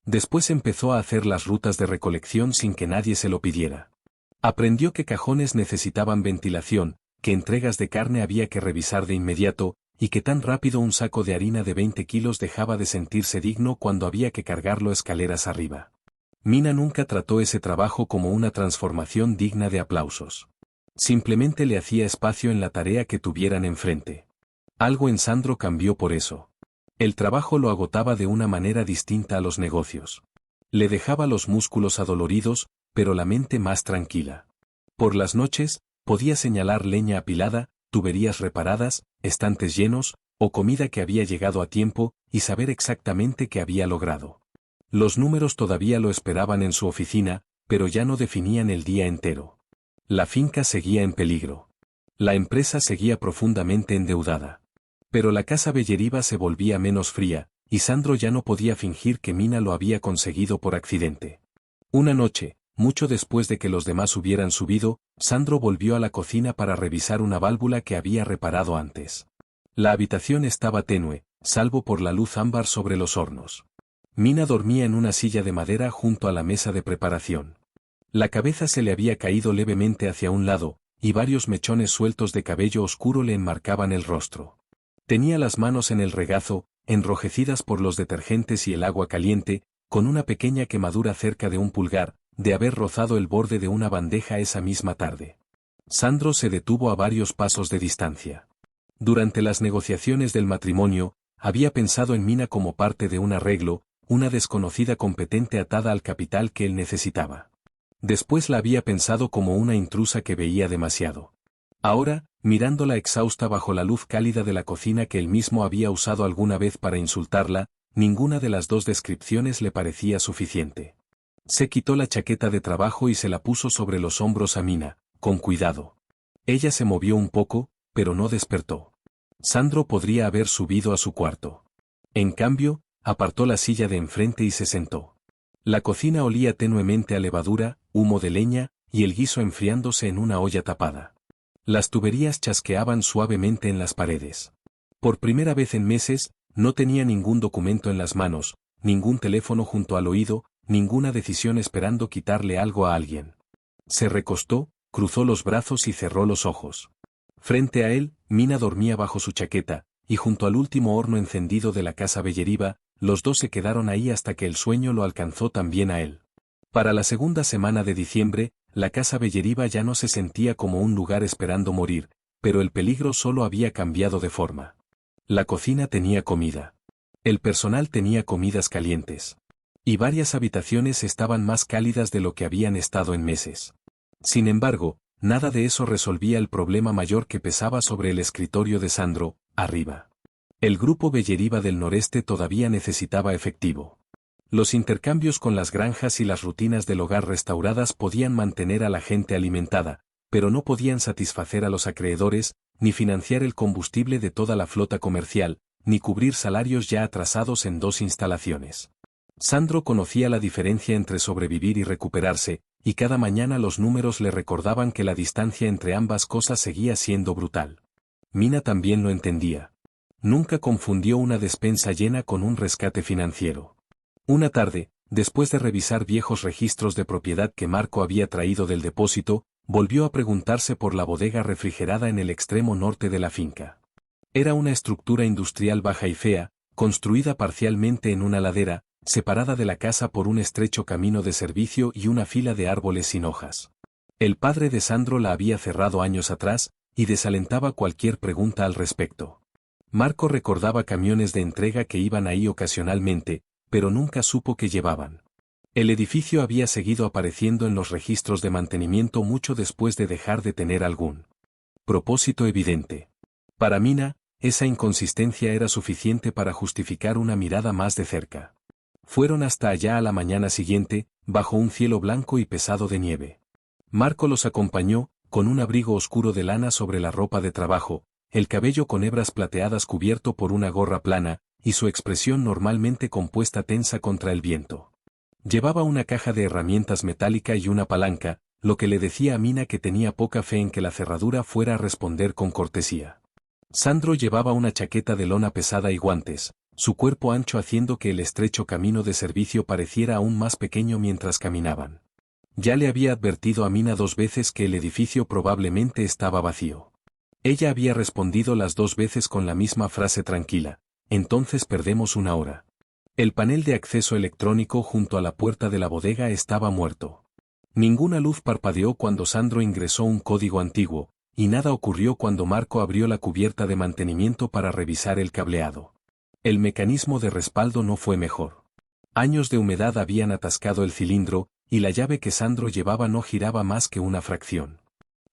Después empezó a hacer las rutas de recolección sin que nadie se lo pidiera. Aprendió que cajones necesitaban ventilación, que entregas de carne había que revisar de inmediato, y que tan rápido un saco de harina de 20 kilos dejaba de sentirse digno cuando había que cargarlo escaleras arriba. Mina nunca trató ese trabajo como una transformación digna de aplausos. Simplemente le hacía espacio en la tarea que tuvieran enfrente. Algo en Sandro cambió por eso. El trabajo lo agotaba de una manera distinta a los negocios. Le dejaba los músculos adoloridos, pero la mente más tranquila. Por las noches, podía señalar leña apilada, tuberías reparadas, estantes llenos, o comida que había llegado a tiempo, y saber exactamente qué había logrado. Los números todavía lo esperaban en su oficina, pero ya no definían el día entero. La finca seguía en peligro. La empresa seguía profundamente endeudada. Pero la casa Belleriva se volvía menos fría, y Sandro ya no podía fingir que Mina lo había conseguido por accidente. Una noche, mucho después de que los demás hubieran subido, Sandro volvió a la cocina para revisar una válvula que había reparado antes. La habitación estaba tenue, salvo por la luz ámbar sobre los hornos. Mina dormía en una silla de madera junto a la mesa de preparación. La cabeza se le había caído levemente hacia un lado, y varios mechones sueltos de cabello oscuro le enmarcaban el rostro. Tenía las manos en el regazo, enrojecidas por los detergentes y el agua caliente, con una pequeña quemadura cerca de un pulgar, de haber rozado el borde de una bandeja esa misma tarde. Sandro se detuvo a varios pasos de distancia. Durante las negociaciones del matrimonio, había pensado en Mina como parte de un arreglo, una desconocida competente atada al capital que él necesitaba. Después la había pensado como una intrusa que veía demasiado. Ahora, mirándola exhausta bajo la luz cálida de la cocina que él mismo había usado alguna vez para insultarla, ninguna de las dos descripciones le parecía suficiente. Se quitó la chaqueta de trabajo y se la puso sobre los hombros a Mina, con cuidado. Ella se movió un poco, pero no despertó. Sandro podría haber subido a su cuarto. En cambio, apartó la silla de enfrente y se sentó. La cocina olía tenuemente a levadura, humo de leña, y el guiso enfriándose en una olla tapada. Las tuberías chasqueaban suavemente en las paredes. Por primera vez en meses, no tenía ningún documento en las manos, ningún teléfono junto al oído, ninguna decisión esperando quitarle algo a alguien. Se recostó, cruzó los brazos y cerró los ojos. Frente a él, Mina dormía bajo su chaqueta, y junto al último horno encendido de la casa Belleriva, los dos se quedaron ahí hasta que el sueño lo alcanzó también a él. Para la segunda semana de diciembre, la casa Belleriva ya no se sentía como un lugar esperando morir, pero el peligro solo había cambiado de forma. La cocina tenía comida. El personal tenía comidas calientes. Y varias habitaciones estaban más cálidas de lo que habían estado en meses. Sin embargo, nada de eso resolvía el problema mayor que pesaba sobre el escritorio de Sandro, arriba. El grupo Belleriva del noreste todavía necesitaba efectivo. Los intercambios con las granjas y las rutinas del hogar restauradas podían mantener a la gente alimentada, pero no podían satisfacer a los acreedores, ni financiar el combustible de toda la flota comercial, ni cubrir salarios ya atrasados en dos instalaciones. Sandro conocía la diferencia entre sobrevivir y recuperarse, y cada mañana los números le recordaban que la distancia entre ambas cosas seguía siendo brutal. Mina también lo entendía. Nunca confundió una despensa llena con un rescate financiero. Una tarde, después de revisar viejos registros de propiedad que Marco había traído del depósito, volvió a preguntarse por la bodega refrigerada en el extremo norte de la finca. Era una estructura industrial baja y fea, construida parcialmente en una ladera, separada de la casa por un estrecho camino de servicio y una fila de árboles sin hojas. El padre de Sandro la había cerrado años atrás, y desalentaba cualquier pregunta al respecto. Marco recordaba camiones de entrega que iban ahí ocasionalmente, pero nunca supo qué llevaban. El edificio había seguido apareciendo en los registros de mantenimiento mucho después de dejar de tener algún propósito evidente. Para Mina, esa inconsistencia era suficiente para justificar una mirada más de cerca. Fueron hasta allá a la mañana siguiente, bajo un cielo blanco y pesado de nieve. Marco los acompañó, con un abrigo oscuro de lana sobre la ropa de trabajo, el cabello con hebras plateadas cubierto por una gorra plana, y su expresión normalmente compuesta tensa contra el viento. Llevaba una caja de herramientas metálica y una palanca, lo que le decía a Mina que tenía poca fe en que la cerradura fuera a responder con cortesía. Sandro llevaba una chaqueta de lona pesada y guantes, su cuerpo ancho haciendo que el estrecho camino de servicio pareciera aún más pequeño mientras caminaban. Ya le había advertido a Mina 2 veces que el edificio probablemente estaba vacío. Ella había respondido las 2 veces con la misma frase tranquila: entonces perdemos 1 hora. El panel de acceso electrónico junto a la puerta de la bodega estaba muerto. Ninguna luz parpadeó cuando Sandro ingresó un código antiguo, y nada ocurrió cuando Marco abrió la cubierta de mantenimiento para revisar el cableado. El mecanismo de respaldo no fue mejor. Años de humedad habían atascado el cilindro, y la llave que Sandro llevaba no giraba más que una fracción.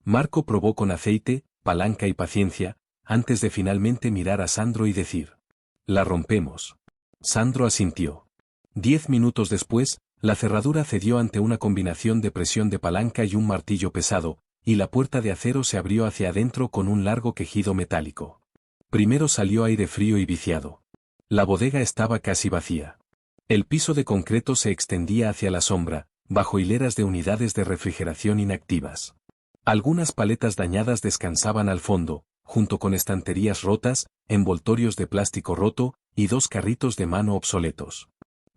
Marco probó con aceite, palanca y paciencia, antes de finalmente mirar a Sandro y decir: la rompemos. Sandro asintió. 10 minutos después, la cerradura cedió ante una combinación de presión de palanca y un martillo pesado, y la puerta de acero se abrió hacia adentro con un largo quejido metálico. Primero salió aire frío y viciado. La bodega estaba casi vacía. El piso de concreto se extendía hacia la sombra, bajo hileras de unidades de refrigeración inactivas. Algunas paletas dañadas descansaban al fondo, junto con estanterías rotas, envoltorios de plástico roto, y 2 carritos de mano obsoletos.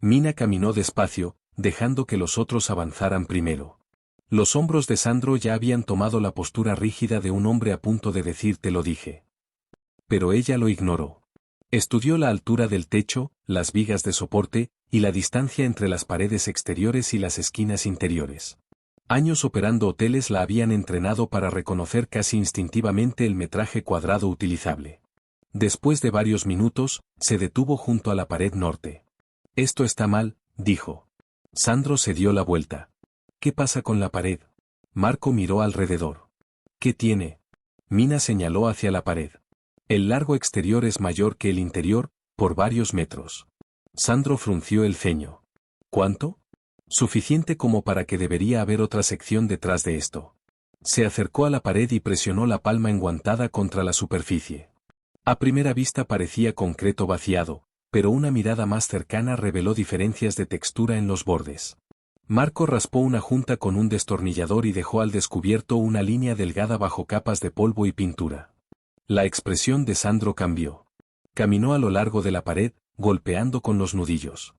Mina caminó despacio, dejando que los otros avanzaran primero. Los hombros de Sandro ya habían tomado la postura rígida de un hombre a punto de decir te lo dije. Pero ella lo ignoró. Estudió la altura del techo, las vigas de soporte, y la distancia entre las paredes exteriores y las esquinas interiores. Años operando hoteles la habían entrenado para reconocer casi instintivamente el metraje cuadrado utilizable. Después de varios minutos, se detuvo junto a la pared norte. Esto está mal, dijo. Sandro se dio la vuelta. ¿Qué pasa con la pared? Marco miró alrededor. ¿Qué tiene? Mina señaló hacia la pared. El largo exterior es mayor que el interior, por varios metros. Sandro frunció el ceño. ¿Cuánto? Suficiente como para que debería haber otra sección detrás de esto. Se acercó a la pared y presionó la palma enguantada contra la superficie. A primera vista parecía concreto vaciado, pero una mirada más cercana reveló diferencias de textura en los bordes. Marco raspó una junta con un destornillador y dejó al descubierto una línea delgada bajo capas de polvo y pintura. La expresión de Sandro cambió. Caminó a lo largo de la pared, golpeando con los nudillos.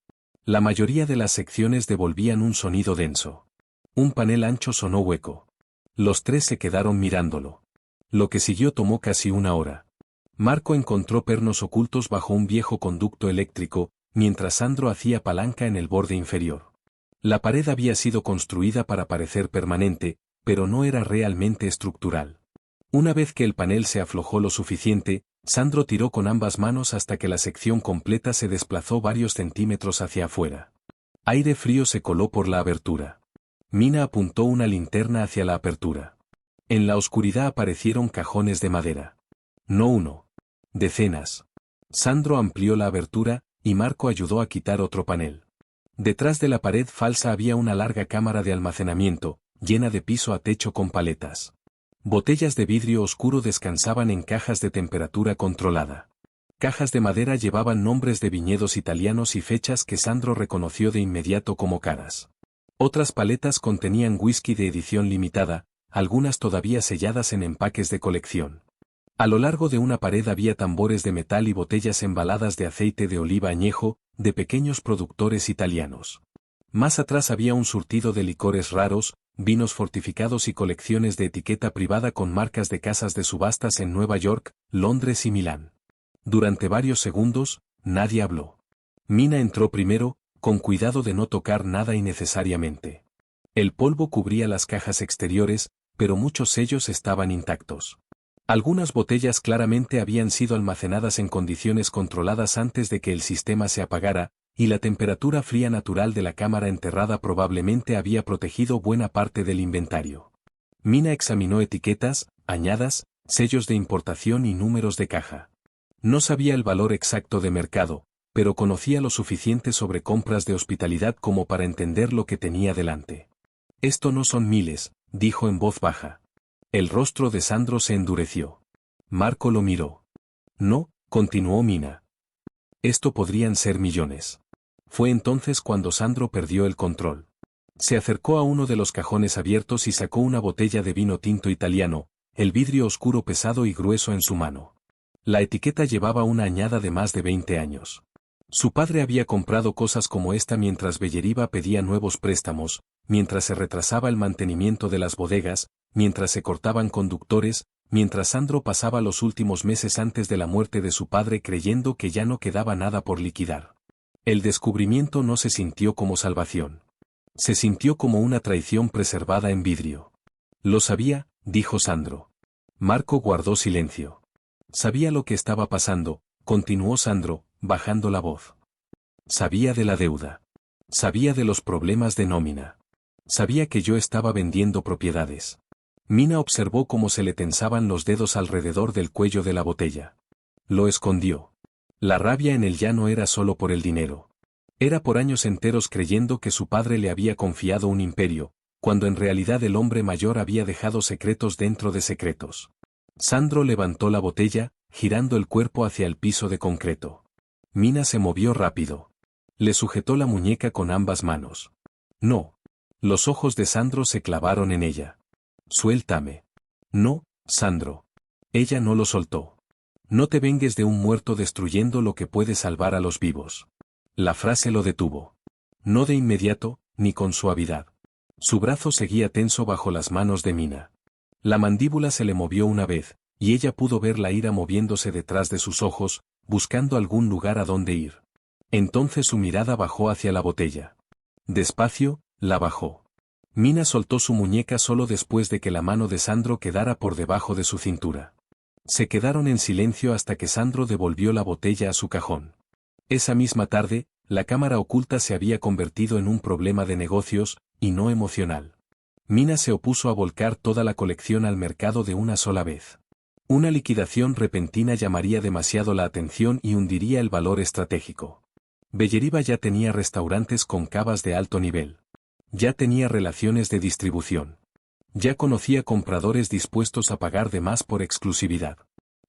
La mayoría de las secciones devolvían un sonido denso. Un panel ancho sonó hueco. Los 3 se quedaron mirándolo. Lo que siguió tomó casi 1 hora. Marco encontró pernos ocultos bajo un viejo conducto eléctrico, mientras Sandro hacía palanca en el borde inferior. La pared había sido construida para parecer permanente, pero no era realmente estructural. Una vez que el panel se aflojó lo suficiente, Sandro tiró con ambas manos hasta que la sección completa se desplazó varios centímetros hacia afuera. Aire frío se coló por la abertura. Mina apuntó una linterna hacia la apertura. En la oscuridad aparecieron cajones de madera. No uno. Decenas. Sandro amplió la abertura, y Marco ayudó a quitar otro panel. Detrás de la pared falsa había una larga cámara de almacenamiento, llena de piso a techo con paletas. Botellas de vidrio oscuro descansaban en cajas de temperatura controlada. Cajas de madera llevaban nombres de viñedos italianos y fechas que Sandro reconoció de inmediato como caras. Otras paletas contenían whisky de edición limitada, algunas todavía selladas en empaques de colección. A lo largo de una pared había tambores de metal y botellas embaladas de aceite de oliva añejo, de pequeños productores italianos. Más atrás había un surtido de licores raros, vinos fortificados y colecciones de etiqueta privada con marcas de casas de subastas en Nueva York, Londres y Milán. Durante varios segundos, nadie habló. Mina entró primero, con cuidado de no tocar nada innecesariamente. El polvo cubría las cajas exteriores, pero muchos sellos estaban intactos. Algunas botellas claramente habían sido almacenadas en condiciones controladas antes de que el sistema se apagara, y la temperatura fría natural de la cámara enterrada probablemente había protegido buena parte del inventario. Mina examinó etiquetas, añadas, sellos de importación y números de caja. No sabía el valor exacto de mercado, pero conocía lo suficiente sobre compras de hospitalidad como para entender lo que tenía delante. Esto no son miles, dijo en voz baja. El rostro de Sandro se endureció. Marco lo miró. No, continuó Mina. Esto podrían ser millones. Fue entonces cuando Sandro perdió el control. Se acercó a uno de los cajones abiertos y sacó una botella de vino tinto italiano, el vidrio oscuro pesado y grueso en su mano. La etiqueta llevaba una añada de más de 20 años. Su padre había comprado cosas como esta mientras Belleriva pedía nuevos préstamos, mientras se retrasaba el mantenimiento de las bodegas, mientras se cortaban conductores, mientras Sandro pasaba los últimos meses antes de la muerte de su padre creyendo que ya no quedaba nada por liquidar. El descubrimiento no se sintió como salvación. Se sintió como una traición preservada en vidrio. Lo sabía, dijo Sandro. Marco guardó silencio. Sabía lo que estaba pasando, continuó Sandro, bajando la voz. Sabía de la deuda. Sabía de los problemas de nómina. Sabía que yo estaba vendiendo propiedades. Mina observó cómo se le tensaban los dedos alrededor del cuello de la botella. Lo escondió. La rabia en él ya no era solo por el dinero. Era por años enteros creyendo que su padre le había confiado un imperio, cuando en realidad el hombre mayor había dejado secretos dentro de secretos. Sandro levantó la botella, girando el cuerpo hacia el piso de concreto. Mina se movió rápido. Le sujetó la muñeca con ambas manos. No. Los ojos de Sandro se clavaron en ella. Suéltame. No, Sandro. Ella no lo soltó. No te vengues de un muerto destruyendo lo que puede salvar a los vivos. La frase lo detuvo. No de inmediato, ni con suavidad. Su brazo seguía tenso bajo las manos de Mina. La mandíbula se le movió una vez, y ella pudo ver la ira moviéndose detrás de sus ojos, buscando algún lugar a donde ir. Entonces su mirada bajó hacia la botella. Despacio, la bajó. Mina soltó su muñeca solo después de que la mano de Sandro quedara por debajo de su cintura. Se quedaron en silencio hasta que Sandro devolvió la botella a su cajón. Esa misma tarde, la cámara oculta se había convertido en un problema de negocios, y no emocional. Mina se opuso a volcar toda la colección al mercado de una sola vez. Una liquidación repentina llamaría demasiado la atención y hundiría el valor estratégico. Belleriva ya tenía restaurantes con cavas de alto nivel. Ya tenía relaciones de distribución. Ya conocía compradores dispuestos a pagar de más por exclusividad.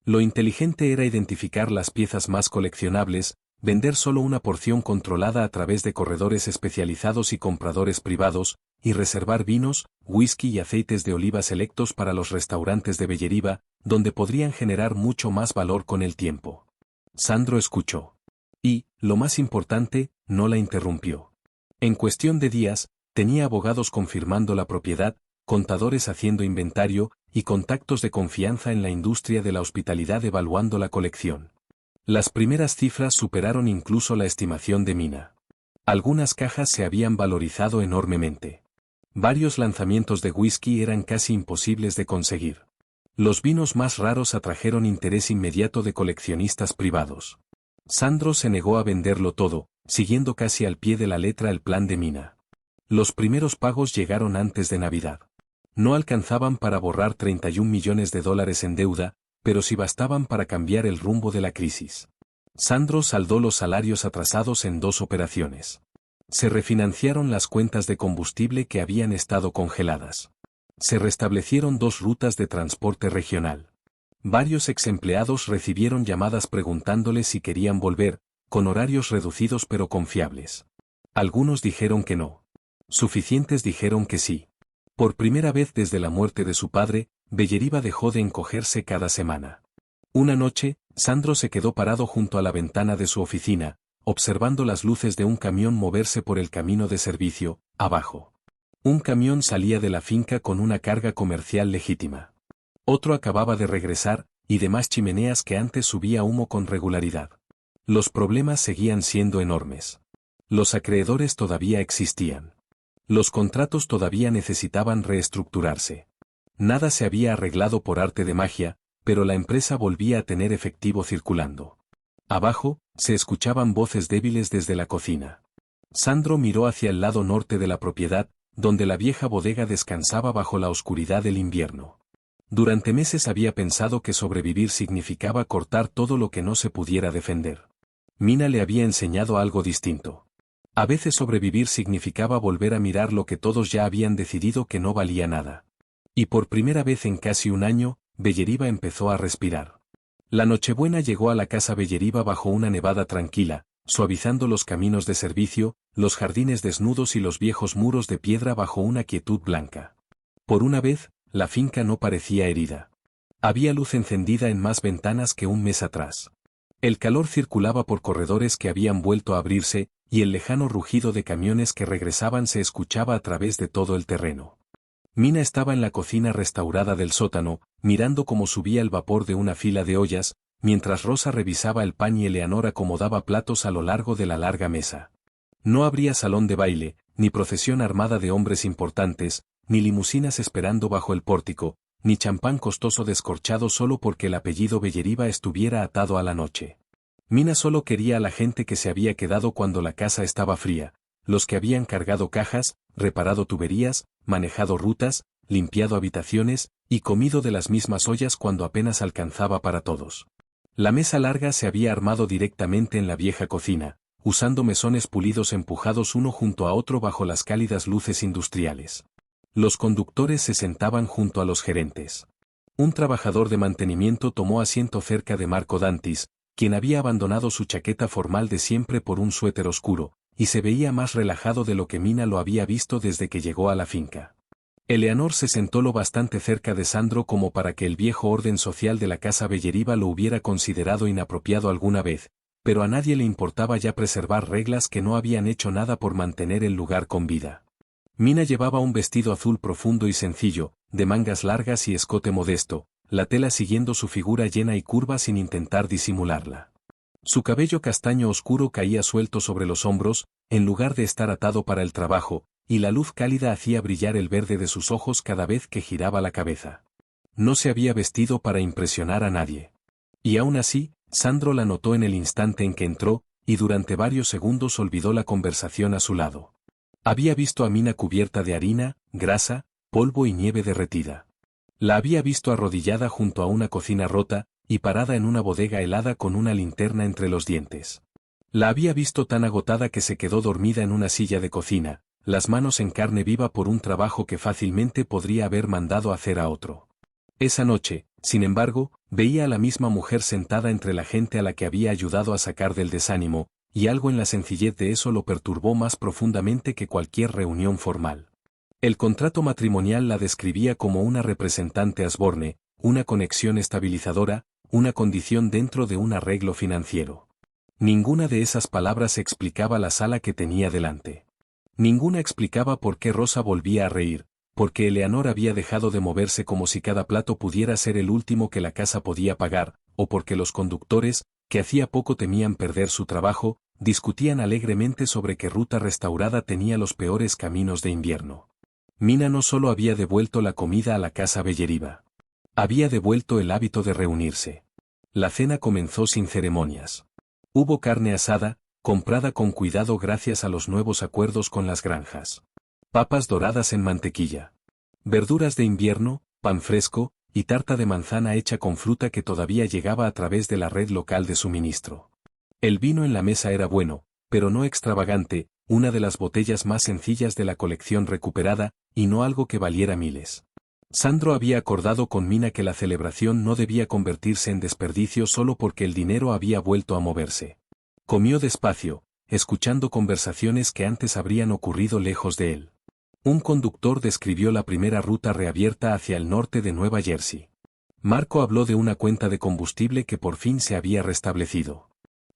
Lo inteligente era identificar las piezas más coleccionables, vender solo una porción controlada a través de corredores especializados y compradores privados, y reservar vinos, whisky y aceites de oliva selectos para los restaurantes de Belleriva, donde podrían generar mucho más valor con el tiempo. Sandro escuchó. Y, lo más importante, no la interrumpió. En cuestión de días, tenía abogados confirmando la propiedad, contadores haciendo inventario, y contactos de confianza en la industria de la hospitalidad evaluando la colección. Las primeras cifras superaron incluso la estimación de Mina. Algunas cajas se habían valorizado enormemente. Varios lanzamientos de whisky eran casi imposibles de conseguir. Los vinos más raros atrajeron interés inmediato de coleccionistas privados. Sandro se negó a venderlo todo, siguiendo casi al pie de la letra el plan de Mina. Los primeros pagos llegaron antes de Navidad. No alcanzaban para borrar $31 millones en deuda, pero sí bastaban para cambiar el rumbo de la crisis. Sandro saldó los salarios atrasados en 2 operaciones. Se refinanciaron las cuentas de combustible que habían estado congeladas. Se restablecieron 2 rutas de transporte regional. Varios exempleados recibieron llamadas preguntándoles si querían volver, con horarios reducidos pero confiables. Algunos dijeron que no. Suficientes dijeron que sí. Por primera vez desde la muerte de su padre, Belleriva dejó de encogerse cada semana. Una noche, Sandro se quedó parado junto a la ventana de su oficina, observando las luces de un camión moverse por el camino de servicio, abajo. Un camión salía de la finca con una carga comercial legítima. Otro acababa de regresar, y de más chimeneas que antes subía humo con regularidad. Los problemas seguían siendo enormes. Los acreedores todavía existían. Los contratos todavía necesitaban reestructurarse. Nada se había arreglado por arte de magia, pero la empresa volvía a tener efectivo circulando. Abajo, se escuchaban voces débiles desde la cocina. Sandro miró hacia el lado norte de la propiedad, donde la vieja bodega descansaba bajo la oscuridad del invierno. Durante meses había pensado que sobrevivir significaba cortar todo lo que no se pudiera defender. Mina le había enseñado algo distinto. A veces sobrevivir significaba volver a mirar lo que todos ya habían decidido que no valía nada. Y por primera vez en casi un año, Belleriva empezó a respirar. La Nochebuena llegó a la casa Belleriva bajo una nevada tranquila, suavizando los caminos de servicio, los jardines desnudos y los viejos muros de piedra bajo una quietud blanca. Por una vez, la finca no parecía herida. Había luz encendida en más ventanas que un mes atrás. El calor circulaba por corredores que habían vuelto a abrirse, y el lejano rugido de camiones que regresaban se escuchaba a través de todo el terreno. Mina estaba en la cocina restaurada del sótano, mirando cómo subía el vapor de una fila de ollas, mientras Rosa revisaba el pan y Eleanor acomodaba platos a lo largo de la larga mesa. No habría salón de baile, ni procesión armada de hombres importantes, ni limusinas esperando bajo el pórtico, ni champán costoso descorchado solo porque el apellido Belleriva estuviera atado a la noche. Mina solo quería a la gente que se había quedado cuando la casa estaba fría, los que habían cargado cajas, reparado tuberías, manejado rutas, limpiado habitaciones, y comido de las mismas ollas cuando apenas alcanzaba para todos. La mesa larga se había armado directamente en la vieja cocina, usando mesones pulidos empujados uno junto a otro bajo las cálidas luces industriales. Los conductores se sentaban junto a los gerentes. Un trabajador de mantenimiento tomó asiento cerca de Marco Dantis, quien había abandonado su chaqueta formal de siempre por un suéter oscuro, y se veía más relajado de lo que Mina lo había visto desde que llegó a la finca. Eleanor se sentó lo bastante cerca de Sandro como para que el viejo orden social de la casa Belleriva lo hubiera considerado inapropiado alguna vez, pero a nadie le importaba ya preservar reglas que no habían hecho nada por mantener el lugar con vida. Mina llevaba un vestido azul profundo y sencillo, de mangas largas y escote modesto, la tela siguiendo su figura llena y curva sin intentar disimularla. Su cabello castaño oscuro caía suelto sobre los hombros, en lugar de estar atado para el trabajo, y la luz cálida hacía brillar el verde de sus ojos cada vez que giraba la cabeza. No se había vestido para impresionar a nadie. Y aún así, Sandro la notó en el instante en que entró, y durante varios segundos olvidó la conversación a su lado. Había visto a Mina cubierta de harina, grasa, polvo y nieve derretida. La había visto arrodillada junto a una cocina rota, y parada en una bodega helada con una linterna entre los dientes. La había visto tan agotada que se quedó dormida en una silla de cocina, las manos en carne viva por un trabajo que fácilmente podría haber mandado hacer a otro. Esa noche, sin embargo, veía a la misma mujer sentada entre la gente a la que había ayudado a sacar del desánimo, y algo en la sencillez de eso lo perturbó más profundamente que cualquier reunión formal. El contrato matrimonial la describía como una representante Asborne, una conexión estabilizadora, una condición dentro de un arreglo financiero. Ninguna de esas palabras explicaba la sala que tenía delante. Ninguna explicaba por qué Rosa volvía a reír, porque Eleanor había dejado de moverse como si cada plato pudiera ser el último que la casa podía pagar, o porque los conductores, que hacía poco temían perder su trabajo, discutían alegremente sobre que Ruta Restaurada tenía los peores caminos de invierno. Mina no solo había devuelto la comida a la casa Belleriva. Había devuelto el hábito de reunirse. La cena comenzó sin ceremonias. Hubo carne asada, comprada con cuidado gracias a los nuevos acuerdos con las granjas. Papas doradas en mantequilla. Verduras de invierno, pan fresco, y tarta de manzana hecha con fruta que todavía llegaba a través de la red local de suministro. El vino en la mesa era bueno, pero no extravagante, una de las botellas más sencillas de la colección recuperada, y no algo que valiera miles. Sandro había acordado con Mina que la celebración no debía convertirse en desperdicio solo porque el dinero había vuelto a moverse. Comió despacio, escuchando conversaciones que antes habrían ocurrido lejos de él. Un conductor describió la primera ruta reabierta hacia el norte de Nueva Jersey. Marco habló de una cuenta de combustible que por fin se había restablecido.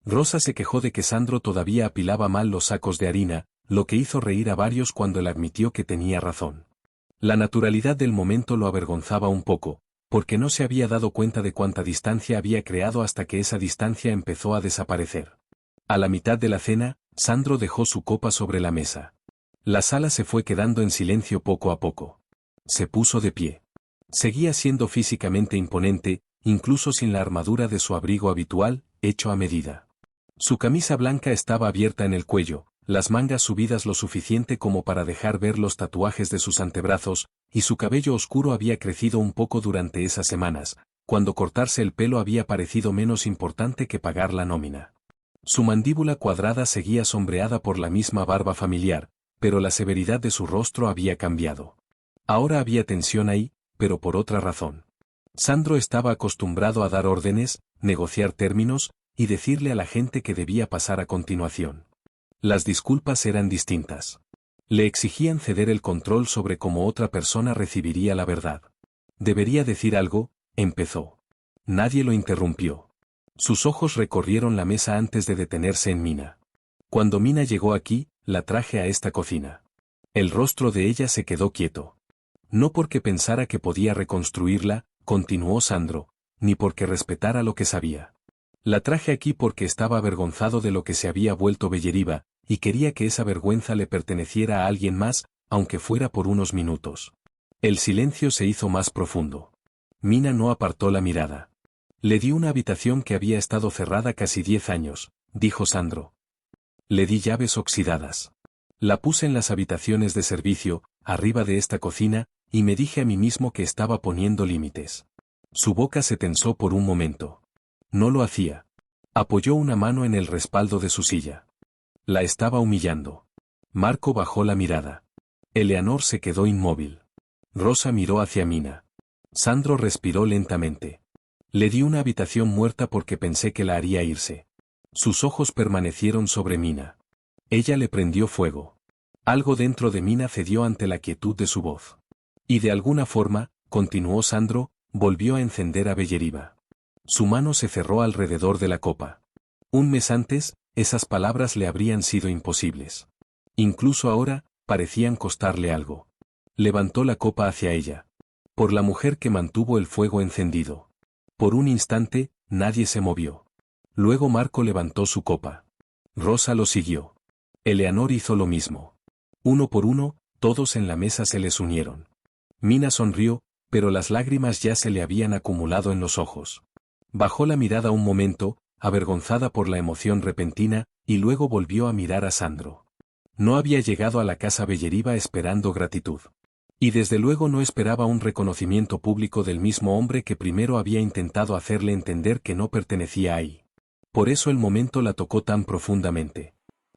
Rosa se quejó de que Sandro todavía apilaba mal los sacos de harina, lo que hizo reír a varios cuando él admitió que tenía razón. La naturalidad del momento lo avergonzaba un poco, porque no se había dado cuenta de cuánta distancia había creado hasta que esa distancia empezó a desaparecer. A la mitad de la cena, Sandro dejó su copa sobre la mesa. La sala se fue quedando en silencio poco a poco. Se puso de pie. Seguía siendo físicamente imponente, incluso sin la armadura de su abrigo habitual, hecho a medida. Su camisa blanca estaba abierta en el cuello, las mangas subidas lo suficiente como para dejar ver los tatuajes de sus antebrazos, y su cabello oscuro había crecido un poco durante esas semanas, cuando cortarse el pelo había parecido menos importante que pagar la nómina. Su mandíbula cuadrada seguía sombreada por la misma barba familiar, pero la severidad de su rostro había cambiado. Ahora había tensión ahí, pero por otra razón. Sandro estaba acostumbrado a dar órdenes, negociar términos, y decirle a la gente que debía pasar a continuación. Las disculpas eran distintas. Le exigían ceder el control sobre cómo otra persona recibiría la verdad. «Debería decir algo», empezó. Nadie lo interrumpió. Sus ojos recorrieron la mesa antes de detenerse en Mina. Cuando Mina llegó aquí, la traje a esta cocina. El rostro de ella se quedó quieto. No porque pensara que podía reconstruirla, continuó Sandro, ni porque respetara lo que sabía. La traje aquí porque estaba avergonzado de lo que se había vuelto Belleriva, y quería que esa vergüenza le perteneciera a alguien más, aunque fuera por unos minutos. El silencio se hizo más profundo. Mina no apartó la mirada. Le di una habitación que había estado cerrada casi 10 años, dijo Sandro. Le di llaves oxidadas. La puse en las habitaciones de servicio, arriba de esta cocina, y me dije a mí mismo que estaba poniendo límites. Su boca se tensó por un momento. No lo hacía. Apoyó una mano en el respaldo de su silla. La estaba humillando. Marco bajó la mirada. Eleanor se quedó inmóvil. Rosa miró hacia Mina. Sandro respiró lentamente. Le di una habitación muerta porque pensé que la haría irse. Sus ojos permanecieron sobre Mina. Ella le prendió fuego. Algo dentro de Mina cedió ante la quietud de su voz. Y de alguna forma, continuó Sandro, volvió a encender a Belleriva. Su mano se cerró alrededor de la copa. Un mes antes, esas palabras le habrían sido imposibles. Incluso ahora, parecían costarle algo. Levantó la copa hacia ella. Por la mujer que mantuvo el fuego encendido. Por un instante, nadie se movió. Luego Marco levantó su copa. Rosa lo siguió. Eleanor hizo lo mismo. Uno por uno, todos en la mesa se les unieron. Mina sonrió, pero las lágrimas ya se le habían acumulado en los ojos. Bajó la mirada un momento, avergonzada por la emoción repentina, y luego volvió a mirar a Sandro. No había llegado a la casa Belleriva esperando gratitud. Y desde luego no esperaba un reconocimiento público del mismo hombre que primero había intentado hacerle entender que no pertenecía ahí. Por eso el momento la tocó tan profundamente.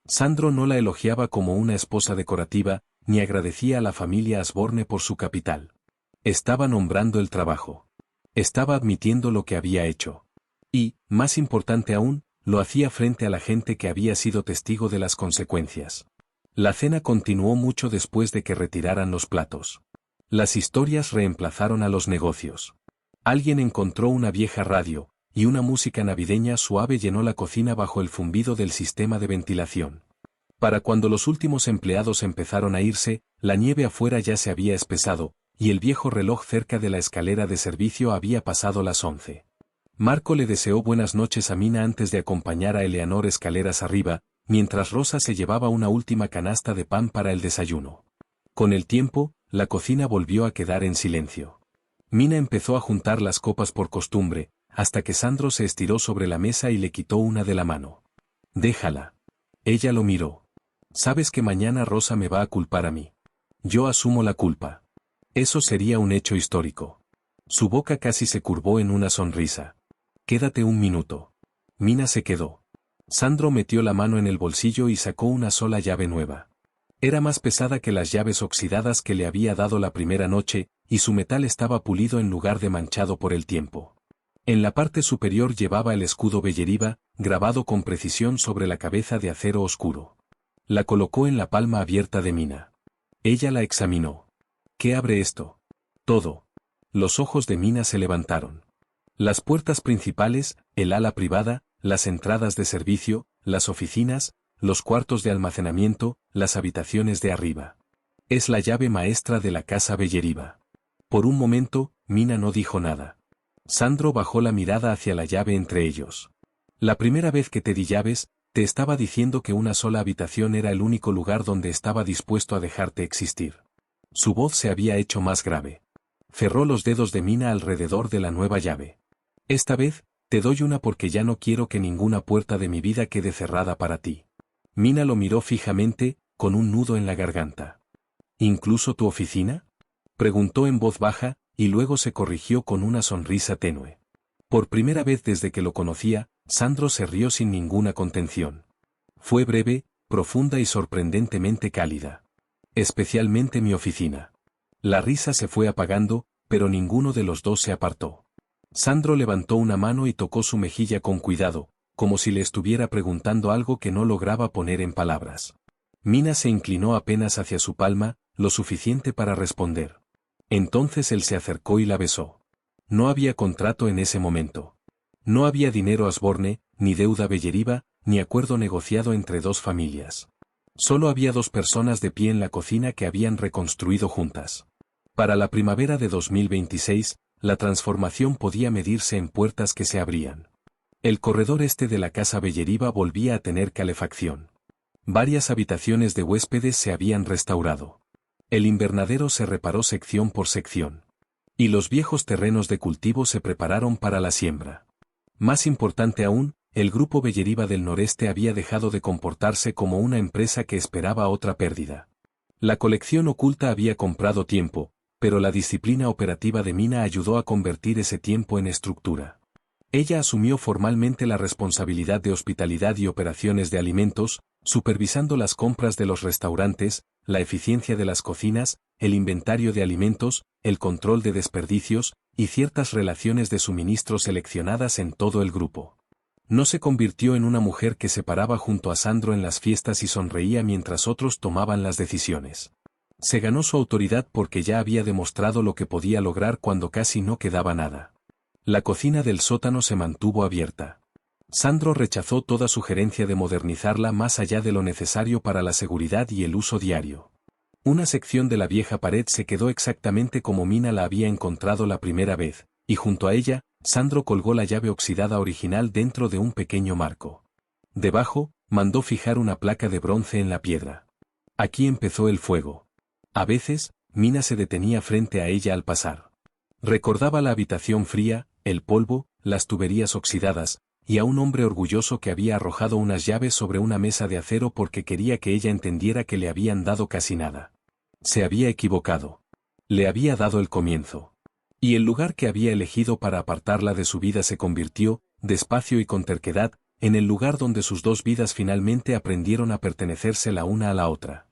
Sandro no la elogiaba como una esposa decorativa, ni agradecía a la familia Asborne por su capital. Estaba nombrando el trabajo. Estaba admitiendo lo que había hecho. Y, más importante aún, lo hacía frente a la gente que había sido testigo de las consecuencias. La cena continuó mucho después de que retiraran los platos. Las historias reemplazaron a los negocios. Alguien encontró una vieja radio, y una música navideña suave llenó la cocina bajo el zumbido del sistema de ventilación. Para cuando los últimos empleados empezaron a irse, la nieve afuera ya se había espesado, y el viejo reloj cerca de la escalera de servicio había pasado las 11. Marco le deseó buenas noches a Mina antes de acompañar a Eleanor escaleras arriba, mientras Rosa se llevaba una última canasta de pan para el desayuno. Con el tiempo, la cocina volvió a quedar en silencio. Mina empezó a juntar las copas por costumbre, hasta que Sandro se estiró sobre la mesa y le quitó una de la mano. Déjala. Ella lo miró. Sabes que mañana Rosa me va a culpar a mí. Yo asumo la culpa. Eso sería un hecho histórico. Su boca casi se curvó en una sonrisa. Quédate un minuto. Mina se quedó. Sandro metió la mano en el bolsillo y sacó una sola llave nueva. Era más pesada que las llaves oxidadas que le había dado la primera noche, y su metal estaba pulido en lugar de manchado por el tiempo. En la parte superior llevaba el escudo Belleriva, grabado con precisión sobre la cabeza de acero oscuro. La colocó en la palma abierta de Mina. Ella la examinó. ¿Qué abre esto? Todo. Los ojos de Mina se levantaron. Las puertas principales, el ala privada, las entradas de servicio, las oficinas, los cuartos de almacenamiento, las habitaciones de arriba. Es la llave maestra de la casa Belleriva. Por un momento, Mina no dijo nada. Sandro bajó la mirada hacia la llave entre ellos. La primera vez que te di llaves, te estaba diciendo que una sola habitación era el único lugar donde estaba dispuesto a dejarte existir. Su voz se había hecho más grave. Cerró los dedos de Mina alrededor de la nueva llave. Esta vez, te doy una porque ya no quiero que ninguna puerta de mi vida quede cerrada para ti. Mina lo miró fijamente, con un nudo en la garganta. ¿Incluso tu oficina? Preguntó en voz baja, y luego se corrigió con una sonrisa tenue. Por primera vez desde que lo conocía, Sandro se rió sin ninguna contención. Fue breve, profunda y sorprendentemente cálida. Especialmente mi oficina. La risa se fue apagando, pero ninguno de los dos se apartó. Sandro levantó una mano y tocó su mejilla con cuidado, como si le estuviera preguntando algo que no lograba poner en palabras. Mina se inclinó apenas hacia su palma, lo suficiente para responder. Entonces él se acercó y la besó. No había contrato en ese momento. No había dinero Asborne, ni deuda Belleriva, ni acuerdo negociado entre dos familias. Solo había dos personas de pie en la cocina que habían reconstruido juntas. Para la primavera de 2026, la transformación podía medirse en puertas que se abrían. El corredor este de la casa Belleriva volvía a tener calefacción. Varias habitaciones de huéspedes se habían restaurado. El invernadero se reparó sección por sección. Y los viejos terrenos de cultivo se prepararon para la siembra. Más importante aún, el grupo Belleriva del Noreste había dejado de comportarse como una empresa que esperaba otra pérdida. La colección oculta había comprado tiempo, pero la disciplina operativa de Mina ayudó a convertir ese tiempo en estructura. Ella asumió formalmente la responsabilidad de hospitalidad y operaciones de alimentos, supervisando las compras de los restaurantes, la eficiencia de las cocinas, el inventario de alimentos, el control de desperdicios, y ciertas relaciones de suministro seleccionadas en todo el grupo. No se convirtió en una mujer que se paraba junto a Sandro en las fiestas y sonreía mientras otros tomaban las decisiones. Se ganó su autoridad porque ya había demostrado lo que podía lograr cuando casi no quedaba nada. La cocina del sótano se mantuvo abierta. Sandro rechazó toda sugerencia de modernizarla más allá de lo necesario para la seguridad y el uso diario. Una sección de la vieja pared se quedó exactamente como Mina la había encontrado la primera vez, y junto a ella, Sandro colgó la llave oxidada original dentro de un pequeño marco. Debajo, mandó fijar una placa de bronce en la piedra. Aquí empezó el fuego. A veces, Mina se detenía frente a ella al pasar. Recordaba la habitación fría, el polvo, las tuberías oxidadas, y a un hombre orgulloso que había arrojado unas llaves sobre una mesa de acero porque quería que ella entendiera que le habían dado casi nada. Se había equivocado. Le había dado el comienzo. Y el lugar que había elegido para apartarla de su vida se convirtió, despacio y con terquedad, en el lugar donde sus dos vidas finalmente aprendieron a pertenecerse la una a la otra.